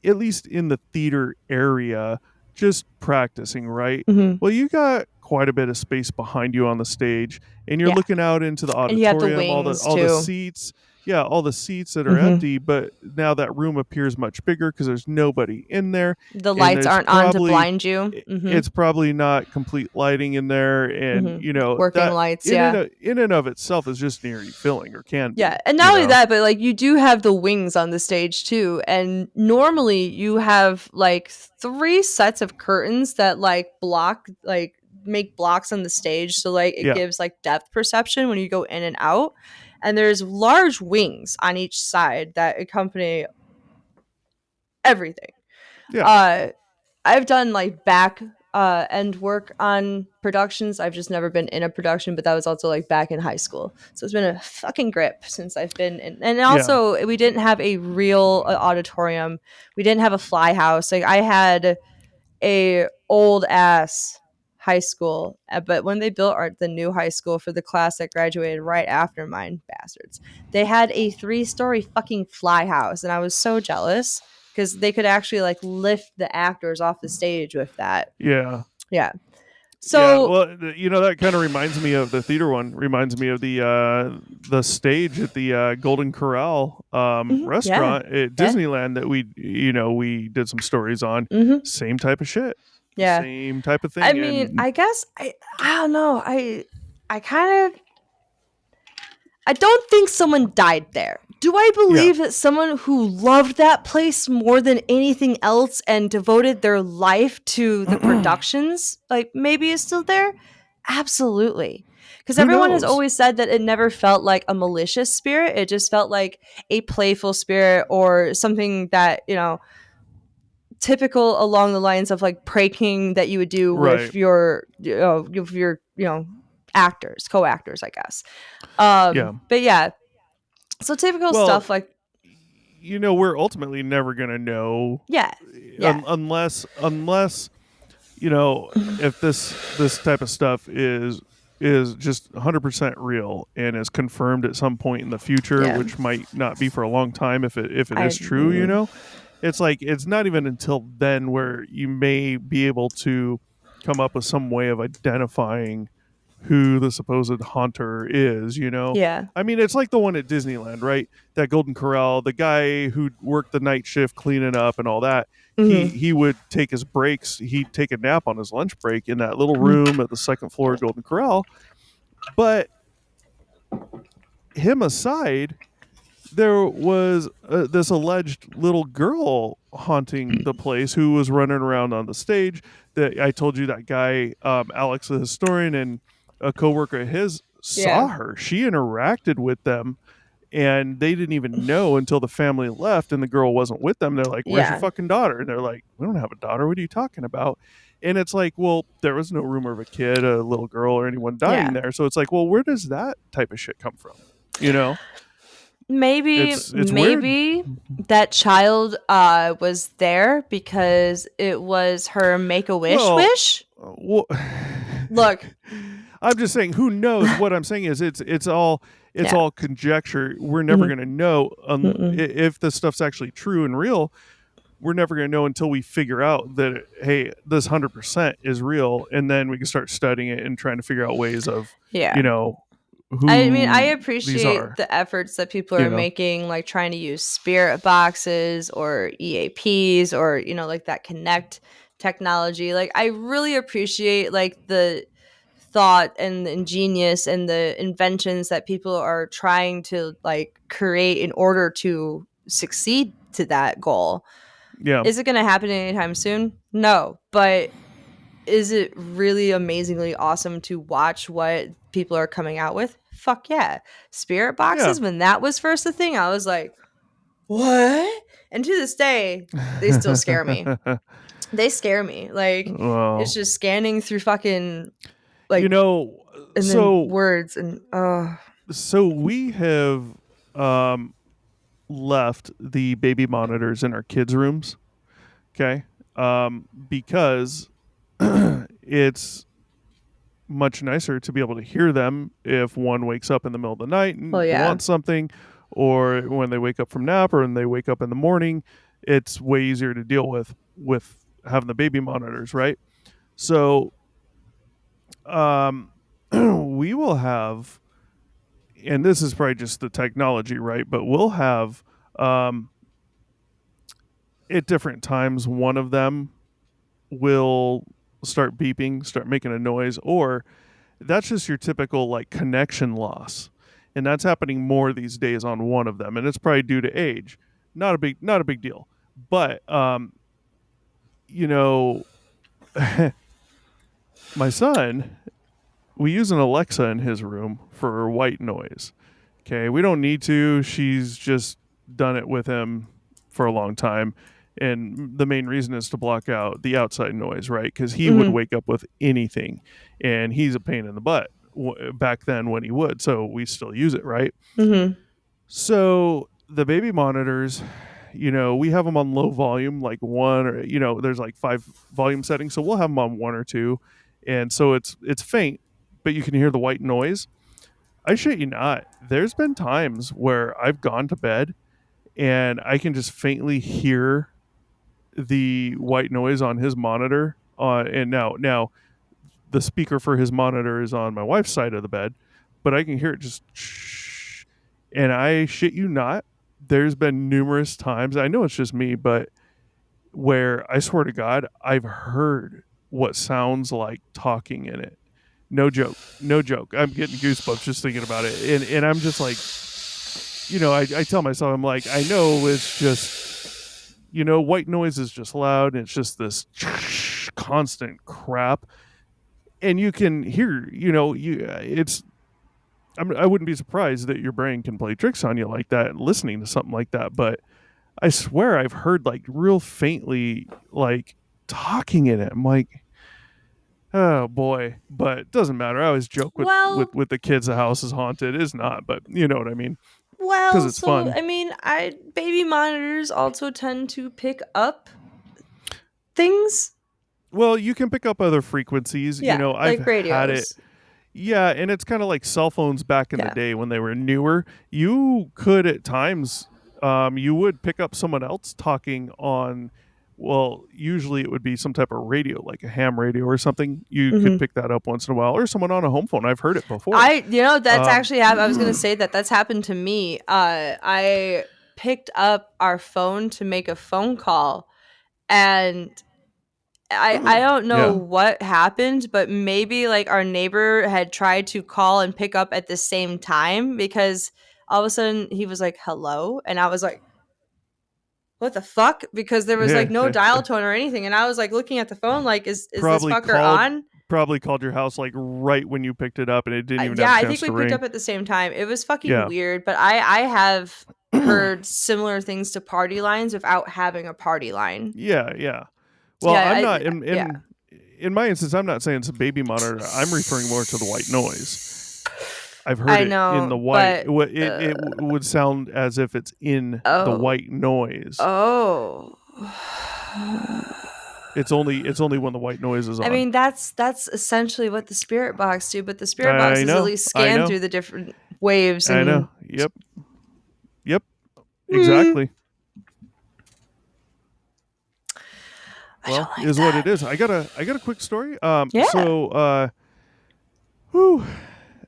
S3: at least in the theater area, just practicing, right?
S2: Hmm.
S3: Well, you got quite a bit of space behind you on the stage, and you're
S2: Yeah,
S3: looking out into the
S2: and you have the
S3: auditorium,
S2: wings
S3: all the
S2: too.
S3: seats. Yeah, all the seats that are
S2: Hmm.
S3: empty, but now that room appears much bigger because there's nobody in there,
S2: The
S3: and
S2: lights aren't on to blind you. Hmm.
S3: it's probably not complete lighting in there, and
S2: Hmm. Working
S3: that
S2: lights. Yeah.
S3: in and of itself is just nearly filling, or can
S2: Yeah,
S3: be,
S2: and not only that, but like you do have the wings on the stage too, and normally you have like three sets of curtains that like make blocks on the stage, so like it
S3: Yeah,
S2: gives like depth perception when you go in and out, and there's large wings on each side that accompany everything.
S3: yeah,
S2: Uh, I've done like back end work on productions. I've just never been in a production, but that was also like back in high school. So it's been a fucking grip since I've been in. And
S3: yeah,
S2: also, we didn't have a real auditorium. We didn't have a fly house. Like I had a old ass high school, but when they built the new high school for the class that graduated right after mine, bastards, they had a 3-story fucking fly house, and I was so jealous because they could actually like lift the actors off the stage with that.
S3: yeah.
S2: Yeah.
S3: Yeah,
S2: So,
S3: well, that kind of reminds me of the theater one. Reminds me of the stage at the Golden Corral
S2: mhm, yeah,
S3: restaurant at
S2: yeah,
S3: Disneyland that we did some stories on.
S2: hmm,
S3: Same type of shit,
S2: yeah.
S3: same type of
S2: I
S3: thing,
S2: mean,
S3: and
S2: I guess I don't know. I kind of I don't think someone died there. Do I
S3: yeah,
S2: believe that someone who loved that place more than anything else and devoted their life to the productions, like maybe is still there? Absolutely. Because
S3: who
S2: everyone has
S3: knows?
S2: always said that it never felt like a malicious spirit. It just felt like a playful spirit or something that, typical along the lines of like pranking that you would do
S3: Right?
S2: with your, actors, co-actors, I guess.
S3: Yeah.
S2: But yeah, so typical
S3: Well,
S2: stuff like
S3: we're ultimately never gonna know,
S2: yeah, yeah,
S3: unless if this type of stuff is just 100% real and is confirmed at some point in the future,
S2: yeah.
S3: which might not be for a long time if it
S2: I
S3: is true. It's like it's not even until then where you may be able to come up with some way of identifying who the supposed haunter is, you know?
S2: Yeah.
S3: I mean, it's like the one at Disneyland, right? That Golden Corral, the guy who worked the night shift cleaning up and all that. He
S2: Hmm.
S3: he would take his breaks. He'd take a nap on his lunch break in that little room at the second floor of Golden Corral. But him aside, there was this alleged little girl haunting the place who was running around on the stage. That I told you that guy, Alex, the historian, and a coworker of his saw
S2: Yeah.
S3: her. She interacted with them, and they didn't even know until the family left and the girl wasn't with them. They're like, "Where's your
S2: Yeah.
S3: fucking daughter?" And they're like, "We don't have a daughter. What are you talking about?" And it's like, well, there was no rumor of a kid, a little girl, or anyone dying
S2: Yeah.
S3: there. So it's like, well, where does that type of shit come from? You know,
S2: Maybe
S3: it's weird.
S2: maybe that child was there because it was her make-a-wish
S3: Well,
S2: wish.
S3: well
S2: Look.
S3: I'm just saying, who knows? What I'm saying is, it's
S2: Yeah.
S3: all conjecture. We're never
S2: Mhm.
S3: going to know
S2: Mm-mm.
S3: if this stuff's actually true and real. We're never going to know until we figure out that, hey, this 100% is real, and then we can start studying it and trying to figure out ways of,
S2: Yeah.
S3: you know,
S2: I mean, I
S3: who these
S2: appreciate
S3: are.
S2: the efforts that people
S3: You
S2: are
S3: know,
S2: making, like trying to use spirit boxes or EAPs or, like that connect technology. Like, I really appreciate like the thought and the ingenious and the inventions that people are trying to like create in order to succeed to that goal.
S3: yeah,
S2: Is it going to happen anytime soon? No, but is it really amazingly awesome to watch what people are coming out with? Fuck yeah. Spirit
S3: yeah.
S2: boxes, when that was first a thing, I was like, what? And to this day, they still scare me. They scare me. Like, it's
S3: Well,
S2: just scanning through fucking,
S3: you
S2: like,
S3: know,
S2: and then
S3: so
S2: words and,
S3: we have um, left the baby monitors in our kids' rooms. Okay, because it's much nicer to be able to hear them if one wakes up in the middle of the night
S2: well,
S3: and
S2: yeah.
S3: wants something, or when they wake up from nap, or when they wake up in the morning. It's way easier to deal with having the baby monitors, right? So, we will have, and this is probably just the technology, right? But we'll have, um, at different times, one of them will start beeping, start making a noise, or that's just your typical like connection loss. And that's happening more these days on one of them, and it's probably due to age. Not a big deal. But you know, my son, we use an Alexa in his room for white noise. Okay, we don't need to. She's just done it with him for a long time. And the main reason is to block out the outside noise, right? Because he would
S2: Mm-hmm.
S3: wake up with anything, and he's a pain in the butt back then when he would. So we still use it, right?
S2: Mm-hmm.
S3: So the baby monitors, we have them on low volume, like one, or there's like 5 volume settings, so we'll have them on one or two, and so it's faint, but you can hear the white noise. I shit you not. There's been times where I've gone to bed and I can just faintly hear the white noise on his monitor. And now the speaker for his monitor is on my wife's side of the bed, but I can hear it just shh. And I shit you not. There's been numerous times. I know it's just me, but where I swear to God, I've heard what sounds like talking in it. No joke. No joke. I'm getting goosebumps just thinking about it. And I'm just like, I tell myself, I'm like, I know it's just, white noise is just loud, and it's just this constant crap. And you can hear, I wouldn't be surprised that your brain can play tricks on you like that, listening to something like that. But I swear I've heard like real faintly, like talking in it. I'm like, oh boy, but it doesn't matter. I always joke with
S2: Well,
S3: with the kids the house is haunted. It's not, but you know what I mean, because
S2: well,
S3: it's
S2: so
S3: fun.
S2: I mean, I baby monitors also tend to pick up things.
S3: Well, you can pick up other frequencies.
S2: Yeah,
S3: I've
S2: like
S3: had it.
S2: radios.
S3: Yeah, and it's kind of like cell phones back in the
S2: Yeah.
S3: day when they were newer. You could at times, you would pick up someone else talking on Well, usually it would be some type of radio, like a ham radio or something. You could
S2: Mhm.
S3: pick that up once in a while, or someone on a home phone. I've heard it before.
S2: That's
S3: Um,
S2: actually I was gonna say that's happened to me. I picked up our phone to make a phone call, and I don't know
S3: yeah,
S2: what happened, but maybe like our neighbor had tried to call and pick up at the same time, because all of a sudden he was like, "Hello," and I was like, "What the fuck?" Because there was like no
S3: yeah.
S2: dial tone or anything, and I was like looking at the phone like, "Is this
S3: probably
S2: fucker
S3: called
S2: on?"
S3: probably called your house like right when you picked it up, and it didn't even have
S2: Yeah,
S3: a
S2: I
S3: chance
S2: think we
S3: to
S2: picked
S3: ring.
S2: up at the same time. It was fucking
S3: Yeah.
S2: weird, but I have heard similar things to party lines without having a party line.
S3: Yeah, yeah. Well,
S2: Yeah,
S3: I'm not in
S2: yeah.
S3: in my instance. I'm not saying it's a baby monitor. I'm referring more to the white noise. I've heard
S2: I
S3: it in the
S2: know,
S3: white.
S2: but
S3: Would sound as if it's in the
S2: oh,
S3: white noise.
S2: oh.
S3: It's only when the white noise is
S2: I
S3: on.
S2: mean, that's essentially what the spirit box do, but the spirit
S3: I
S2: boxes at
S3: know.
S2: least
S3: I
S2: scan
S3: know.
S2: through the different waves
S3: I
S2: and
S3: know. Yep. Yep.
S2: mm,
S3: Exactly.
S2: I
S3: Well,
S2: don't like
S3: is what
S2: that.
S3: it is. I got a quick story.
S2: Yeah.
S3: Whew,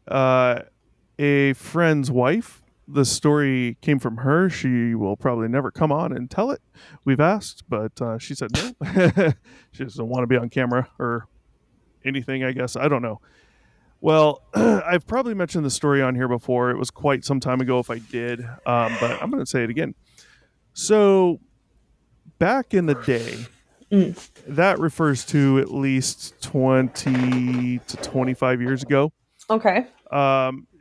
S3: uh, a friend's wife. The story came from her. She will probably never come on and tell it. We've asked, but she said no. She doesn't want to be on camera or anything, I guess. I don't know. Well, I've probably mentioned the story on here before. It was quite some time ago if I did, but I'm going to say it again. So, back in the day,
S2: Mm.
S3: that refers to at least 20 to 25 years ago.
S2: Okay.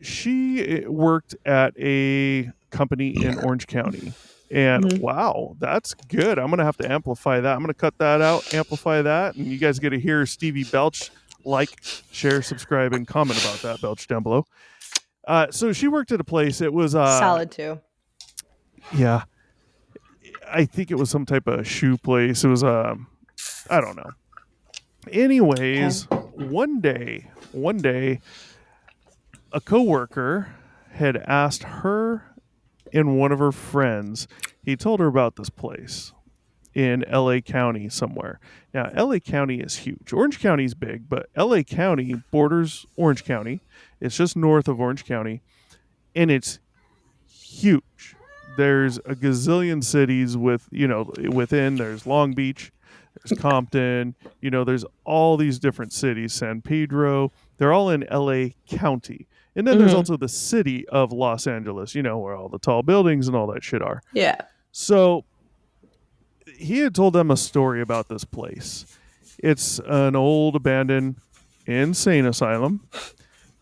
S3: She worked at a company in Orange County. And
S2: Hmm.
S3: wow, that's good. I'm going to have to amplify that. I'm going to cut that out, amplify that. And you guys get to hear Stevie Belch like, share, subscribe, and comment about that, Belch, down below. So she worked at a place. It was,
S2: Solid too.
S3: yeah, I think it was some type of shoe place. It was, I don't know.
S2: Okay.
S3: Anyways, one day, a coworker had asked her and one of her friends. He told her about this place in LA County somewhere. Now, LA County is huge. Orange County is big, but LA County borders Orange County. It's just north of Orange County, and it's huge. There's a gazillion cities within. There's Long Beach, there's Compton, there's all these different cities, San Pedro. They're all in LA County. And then there's
S2: Hmm.
S3: also the city of Los Angeles, where all the tall buildings and all that shit are.
S2: Yeah.
S3: So he had told them a story about this place. It's an old abandoned insane asylum,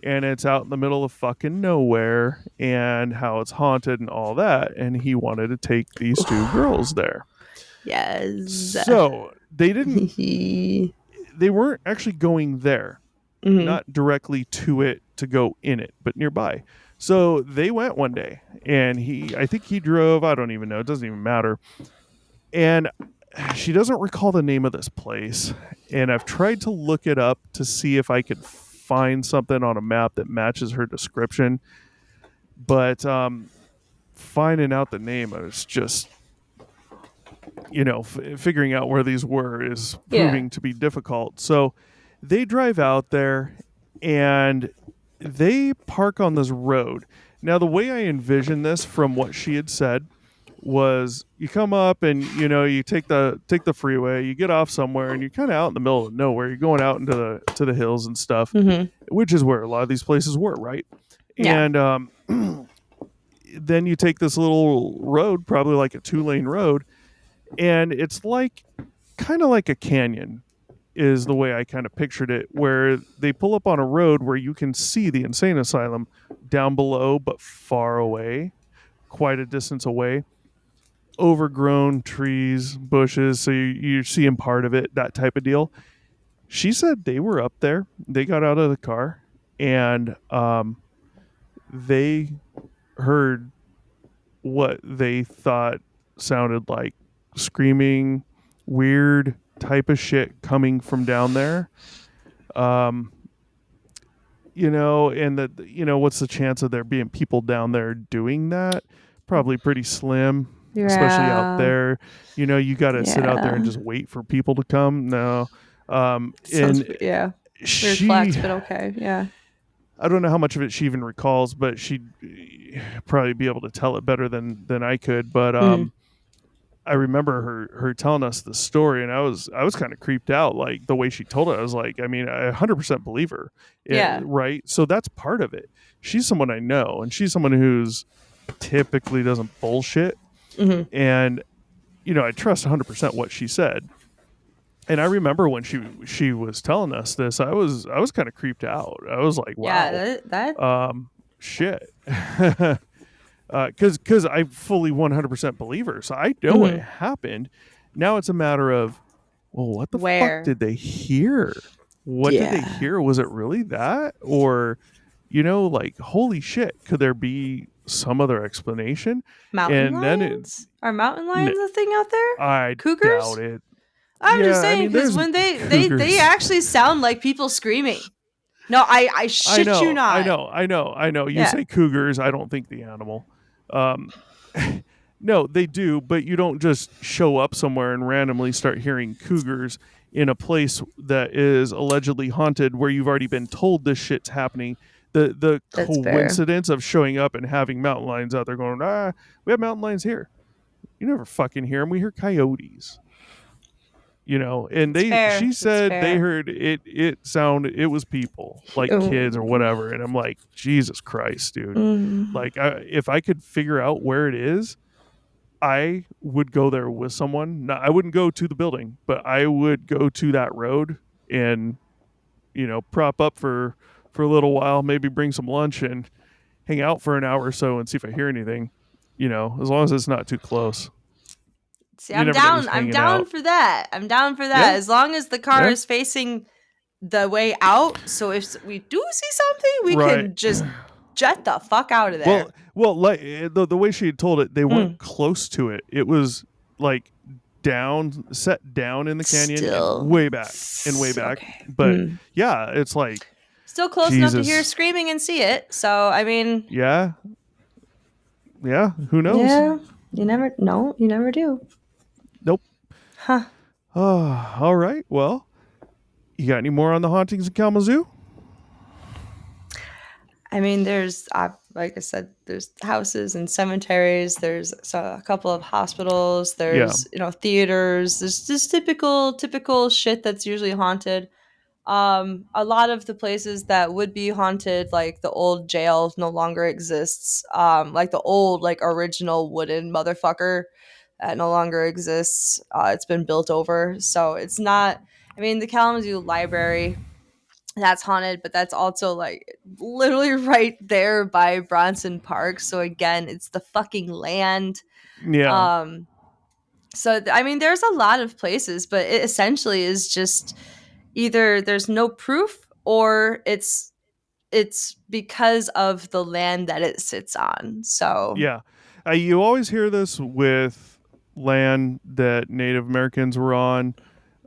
S3: and it's out in the middle of fucking nowhere, and how it's haunted and all that. And he wanted to take these two girls there.
S2: Yes.
S3: So they didn't,
S2: Hmm.
S3: they weren't actually going there, not directly to it to go in it, but nearby. So they went one day, and I think he drove. I don't even know. It doesn't even matter. And she doesn't recall the name of this place. And I've tried to look it up to see if I could find something on a map that matches her description. But finding out the name, I was just, figuring out where these were is
S2: Yeah.
S3: proving to be difficult. So they drive out there and they park on this road. Now, the way I envision this from what she had said was you come up and you take the freeway, you get off somewhere, and you're kind of out in the middle of nowhere. You're going out into the hills and stuff,
S2: Hmm.
S3: which is where a lot of these places were, right?
S2: Yeah.
S3: And then you take this little road, probably like a 2-lane road, and it's like kind of like a canyon is the way I kind of pictured it, where they pull up on a road where you can see the insane asylum down below, but far away, quite a distance away. Overgrown trees, bushes, so you're seeing part of it, that type of deal. She said they were up there. They got out of the car, and they heard what they thought sounded like screaming, weird type of shit coming from down there. Um, and what's the chance of there being people down there doing that? Probably pretty slim. especially out
S2: Yeah.
S3: there. You got to sit out there and
S2: Yeah.
S3: just wait for people to come. No.
S2: Sounds
S3: And
S2: yeah. Weird flex,
S3: she,
S2: but okay. Yeah.
S3: I don't know how much of it she even recalls, but she'd probably be able to tell it better than I could. But
S2: Mm.
S3: I remember her telling us the story, and I was kind of creeped out, like the way she told it. I was like, I mean, I 100% believe her,
S2: Yeah.
S3: right? So that's part of it. She's someone I know, and she's someone who's typically doesn't bullshit,
S2: Hmm.
S3: and I trust 100% what she said. And I remember when she was telling us this, I was kind of creeped out. I was like,
S2: Yeah.
S3: wow,
S2: That.
S3: shit. Because I fully 100% believe her, so I know it
S2: Hmm.
S3: happened. Now it's a matter of, well, what the fuck
S2: Where?
S3: did they hear? What did they
S2: Yeah.
S3: hear? Was it really that? Or, like, holy shit, could there be some other explanation?
S2: Mountain
S3: And then
S2: lions? Are mountain
S3: n-
S2: lions a thing out there?
S3: I doubt
S2: Cougars?
S3: it.
S2: I'm just
S3: Yeah, I
S2: saying
S3: mean,
S2: because
S3: there's
S2: when they
S3: cougars.
S2: actually sound like people screaming. No, I
S3: I
S2: shit you
S3: know, I
S2: not.
S3: know, I know, I know. You
S2: Yeah.
S3: say cougars, I don't think the animal. Um, no, they do, but you don't just show up somewhere and randomly start hearing cougars in a place that is allegedly haunted where you've already been told this shit's happening. The
S2: That's fair.
S3: coincidence of showing up and having mountain lions out there going, we have mountain lions here. You never fucking hear them. We hear coyotes. And
S2: It's fair.
S3: she
S2: It's
S3: said they
S2: fair.
S3: heard it was people, like kids or
S2: Ooh.
S3: whatever. And I'm like, Jesus Christ, dude.
S2: Mm.
S3: Like, if I could figure out where it is, I would go there with someone. No, I wouldn't go to the building, but I would go to that road and prop up for a little while, maybe bring some lunch and hang out for an hour or so and see if I hear anything, as long as it's not too close.
S2: See,
S3: You
S2: I'm
S3: never know who's
S2: down. I'm
S3: hanging
S2: down
S3: out.
S2: for that. I'm down for that.
S3: Yeah,
S2: As long as the car
S3: yeah,
S2: is facing the way out, so if we do see something, we
S3: right.
S2: can just jet the fuck out of
S3: Well,
S2: there.
S3: like the way she had told it, they weren't
S2: Mm.
S3: close to it. It was like set down in the canyon and
S2: Still.
S3: way back and way back.
S2: Okay.
S3: But
S2: Mm.
S3: yeah, it's like
S2: Still close enough to hear
S3: Jesus.
S2: screaming and see it. So, I mean,
S3: Yeah, yeah. Who knows?
S2: yeah, you never, no, you never do.
S3: Nope.
S2: Huh.
S3: Oh, all right. Well, you got any more on the hauntings in Kalamazoo?
S2: I mean, like I said, there's houses and cemeteries. There's a couple of hospitals.
S3: Yeah,
S2: There's theaters. There's just typical shit that's usually haunted. A lot of the places that would be haunted, like the old jail, no longer exists. Like the old like original wooden motherfucker that no longer exists. It's been built over, so it's not. I mean, the Kalamazoo Library that's haunted, but that's also like literally right there by Bronson Park. So again, it's the fucking land.
S3: yeah,
S2: Um, I mean, there's a lot of places, but it essentially is just either there's no proof or it's because of the land that it sits on. So,
S3: yeah. You always hear this with land that Native Americans were on.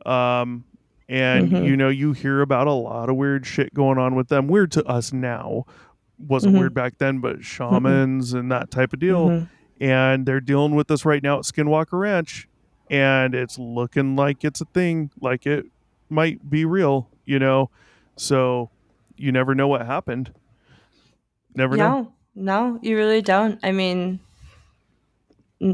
S3: Um, and
S2: mm-hmm,
S3: you hear about a lot of weird shit going on with them. Weird to us now, wasn't
S2: mm-hmm,
S3: weird back then, but
S2: mm-hmm,
S3: shamans and that type of deal.
S2: mm-hmm.
S3: And they're dealing with this right now at Skinwalker Ranch, and it's looking like it's a thing, like it might be real. So you never know what happened. Never know.
S2: No, you really don't. I mean,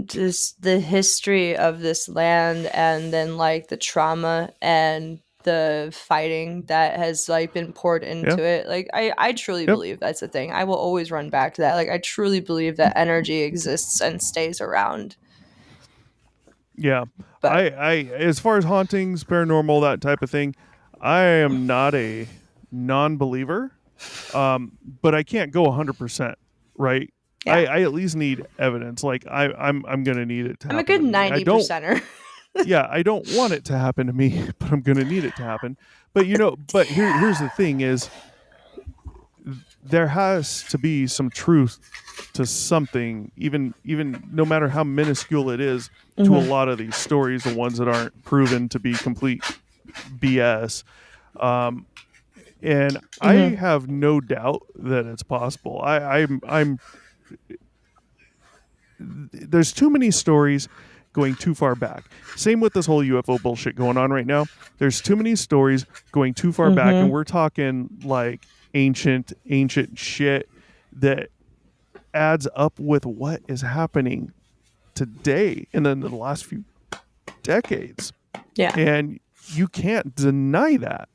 S2: just the history of this land and then like the trauma and the fighting that has like been poured
S3: Yeah.
S2: into it, like I truly
S3: Yep.
S2: believe that's the thing. I will always run back to that. Like I truly believe that energy exists and stays around.
S3: Yeah.
S2: But
S3: I as far as hauntings, paranormal, that type of thing, I am not a non-believer. But I can't go 100%, right?
S2: yeah,
S3: I at least need evidence. Like I'm gonna need it to
S2: I'm a
S3: happen
S2: good
S3: to me. I don't
S2: 90%er.
S3: I don't want it to happen to me, but I'm gonna need it to happen. But here's the thing is there has to be some truth to something, even no matter how minuscule it is, to a
S2: Hmm.
S3: lot of these stories, the ones that aren't proven to be complete BS. Um, and I
S2: Hmm.
S3: have no doubt that it's possible. I'm there's too many stories going too far back. Same with this whole UFO bullshit going on right now. There's too many stories going too far back, and we're talking like ancient shit that adds up with what is happening today and in the last few decades.
S2: Yeah.
S3: And you can't deny that.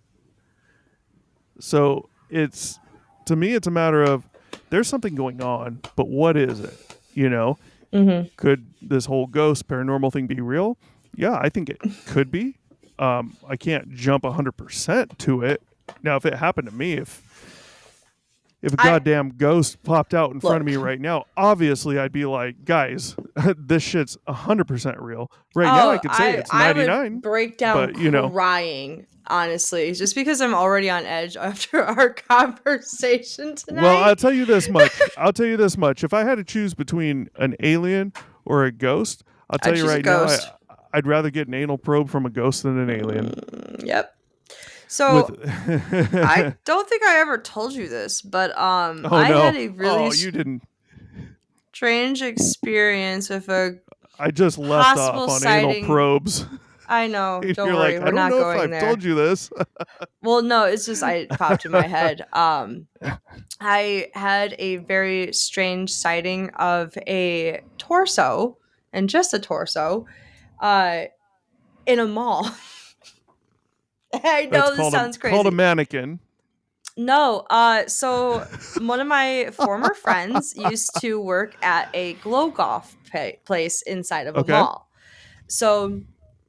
S3: So it's, to me, it's a matter of there's something going on, but what is it? You know, could this whole ghost paranormal thing be real? Yeah, I think it could be. I can't jump 100% to it. Now, if it happened to me, if a goddamn ghost popped out in front of me right now, obviously I'd be like, guys, this shit's 100% real. Right now I could say it's 99.
S2: I would break down
S3: but,
S2: crying, honestly, just because I'm already on edge after our conversation tonight.
S3: Well, I'll tell you this much. If I had to choose between an alien or a ghost, I'll tell you right now, I'd rather get an anal probe from a ghost than an alien.
S2: Yep. So I don't think I ever told you this, but I had a really
S3: you didn't.
S2: strange experience with a
S3: I just left off on
S2: sighting.
S3: Anal probes.
S2: I know. Don't
S3: You're
S2: worry,
S3: like,
S2: we're not going there.
S3: I don't know if I've told you this.
S2: Well, no, it's just it popped in my head. I had a very strange sighting of a torso, and just a torso, in a mall. I know this sounds crazy.
S3: Called a mannequin.
S2: No, so one of my former friends used to work at a glow golf place inside of a mall. So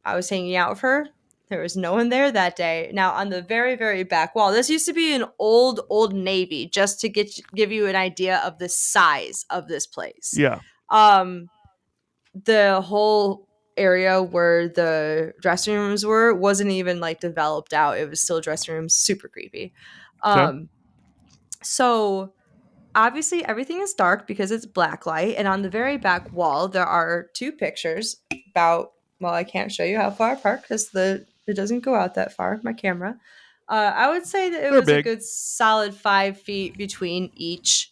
S2: I was hanging out with her. There was no one there that day. Now, on the very, very back wall, this used to be an old Navy, just to give you an idea of the size of this place.
S3: Yeah.
S2: The whole area where the dressing rooms wasn't even like developed out. It was still dressing rooms, super creepy. So obviously everything is dark because it's black light, and on the very back wall there are two pictures about, well, I can't show you how far apart because it doesn't go out that far, my camera. I would say that it was big. A good solid 5 feet between each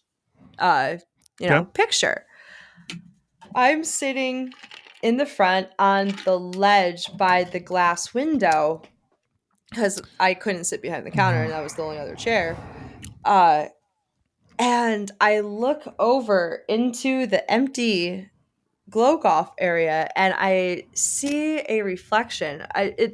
S2: picture. I'm sitting in the front on the ledge by the glass window because I couldn't sit behind the counter and that was the only other chair. And I look over into the empty glow golf area and I see a reflection.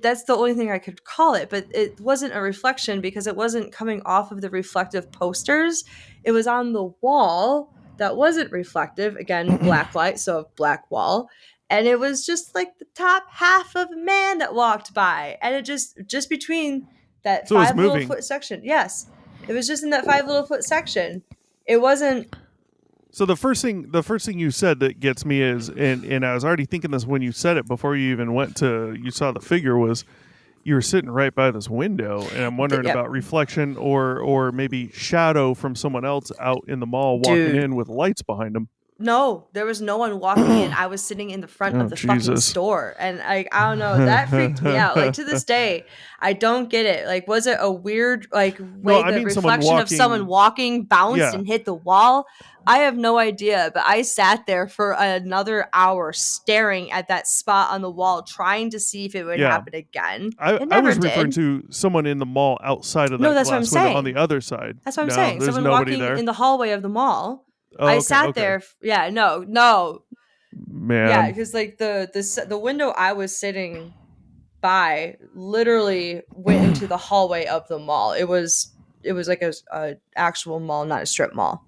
S2: That's the only thing I could call it, but it wasn't a reflection because it wasn't coming off of the reflective posters. It was on the wall that wasn't reflective. Again, black light, so black wall. And it was just like the top half of a man that walked by. And it just between that 5 little foot section. Yes. It was just in that 5 little foot section. It wasn't.
S3: So the first thing you said that gets me is, and I was already thinking this when you said it before you even you saw the figure, was you were sitting right by this window, and I'm wondering about reflection or maybe shadow from someone else out in the mall walking in with lights behind them.
S2: No, there was no one walking in. I was sitting in the front of the fucking store. And I don't know, that freaked me out. Like to this day, I don't get it. Like, was it a weird reflection of someone walking bounced and hit the wall? I have no idea, but I sat there for another hour staring at that spot on the wall, trying to see if it would happen again.
S3: I was referring to someone in the mall outside of that glass window on the other side.
S2: That's what I'm saying. Someone walking in the hallway of the mall. I sat there. Yeah, no, man. Yeah, because like the window I was sitting by literally went into the hallway of the mall. It was like a actual mall, not a strip mall.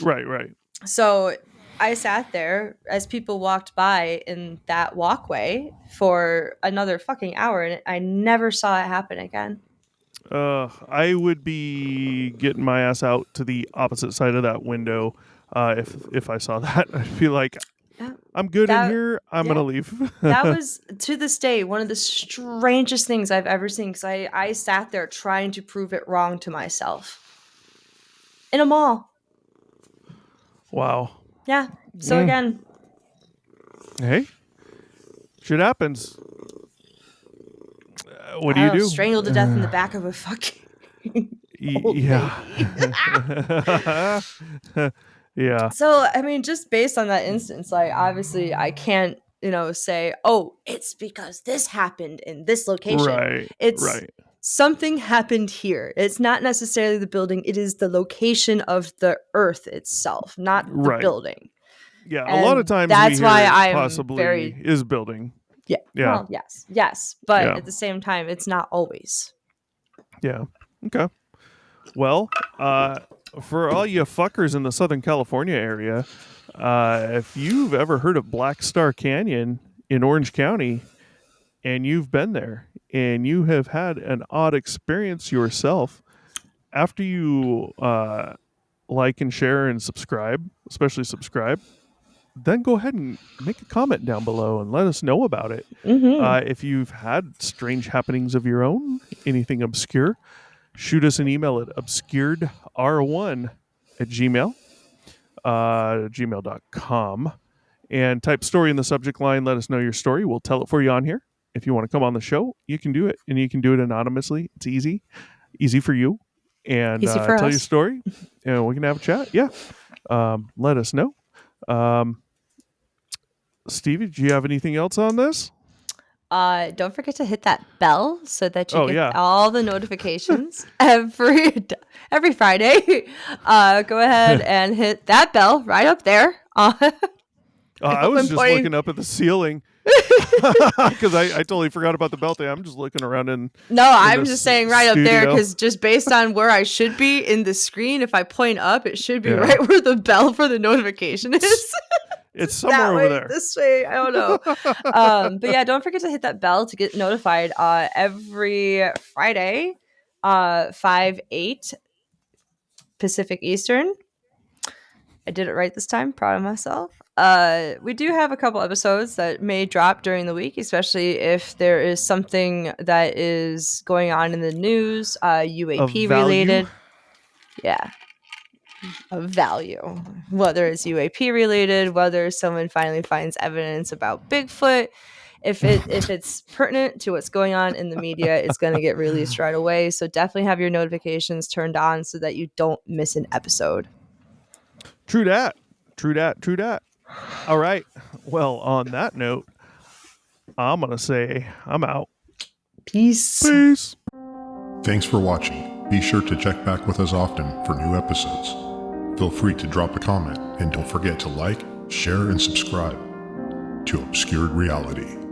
S3: Right.
S2: So I sat there as people walked by in that walkway for another fucking hour, and I never saw it happen again.
S3: I would be getting my ass out to the opposite side of that window. If I saw that, I'd be like, I'm good in here. I'm going to leave.
S2: That was, to this day, one of the strangest things I've ever seen, because I sat there trying to prove it wrong to myself. In a mall.
S3: Wow.
S2: Yeah. So again.
S3: Hey. Shit happens. What do you do?
S2: Strangled to death in the back of a fucking...
S3: Yeah.
S2: So, I mean, just based on that instance, like, obviously, I can't, say, oh, it's because this happened in this location.
S3: Right.
S2: It's
S3: Right.
S2: something happened here. It's not necessarily the building, it is the location of the earth itself, not the
S3: Right.
S2: building.
S3: Yeah. A lot of
S2: And
S3: times
S2: that's
S3: we
S2: why
S3: hear
S2: I'm
S3: possibly
S2: very,
S3: is building.
S2: yeah.
S3: Yeah.
S2: Well, yes. But
S3: Yeah.
S2: at the same time, it's not always.
S3: Yeah. Okay. Well, for all you fuckers in the Southern California area, if you've ever heard of Black Star Canyon in Orange County and you've been there and you have had an odd experience yourself, after you like and share and subscribe, especially subscribe, then go ahead and make a comment down below and let us know about it.
S2: Mm-hmm.
S3: If you've had strange happenings of your own, anything obscure, shoot us an email at obscuredr1 at gmail.com and type story in the subject line. Let us know your story. We'll tell it for you on here. If you want to come on the show, you can do it, and you can do it anonymously. It's easy for you. And
S2: Easy for
S3: tell your
S2: us.
S3: story, and we can have a chat. Yeah. Let us know. Stevie, do you have anything else on this?
S2: Don't forget to hit that bell so that you get
S3: yeah.
S2: all the notifications every Friday. Go ahead and hit that bell right up there.
S3: I was just looking up at the ceiling because I totally forgot about the bell thing. I'm just looking around
S2: I'm just saying right up there
S3: studio.
S2: because just based on where I should be in the screen, if I point up, it should be right where the bell for the notification is.
S3: It's somewhere over there.
S2: This way, I don't know. But yeah, don't forget to hit that bell to get notified every Friday, 5-8 Pacific Eastern. I did it right this time. Proud of myself. We do have a couple episodes that may drop during the week, especially if there is something that is going on in the news, UAP related. Yeah. Of value, whether it's UAP related, whether someone finally finds evidence about Bigfoot. If it's pertinent to what's going on in the media, it's going to get released right away. So definitely have your notifications turned on so that you don't miss an episode.
S3: True that. All right. Well, on that note, I'm going to say I'm out.
S2: Peace.
S1: Thanks for watching. Be sure to check back with us often for new episodes. Feel free to drop a comment and don't forget to like, share, and subscribe to Obscured Reality.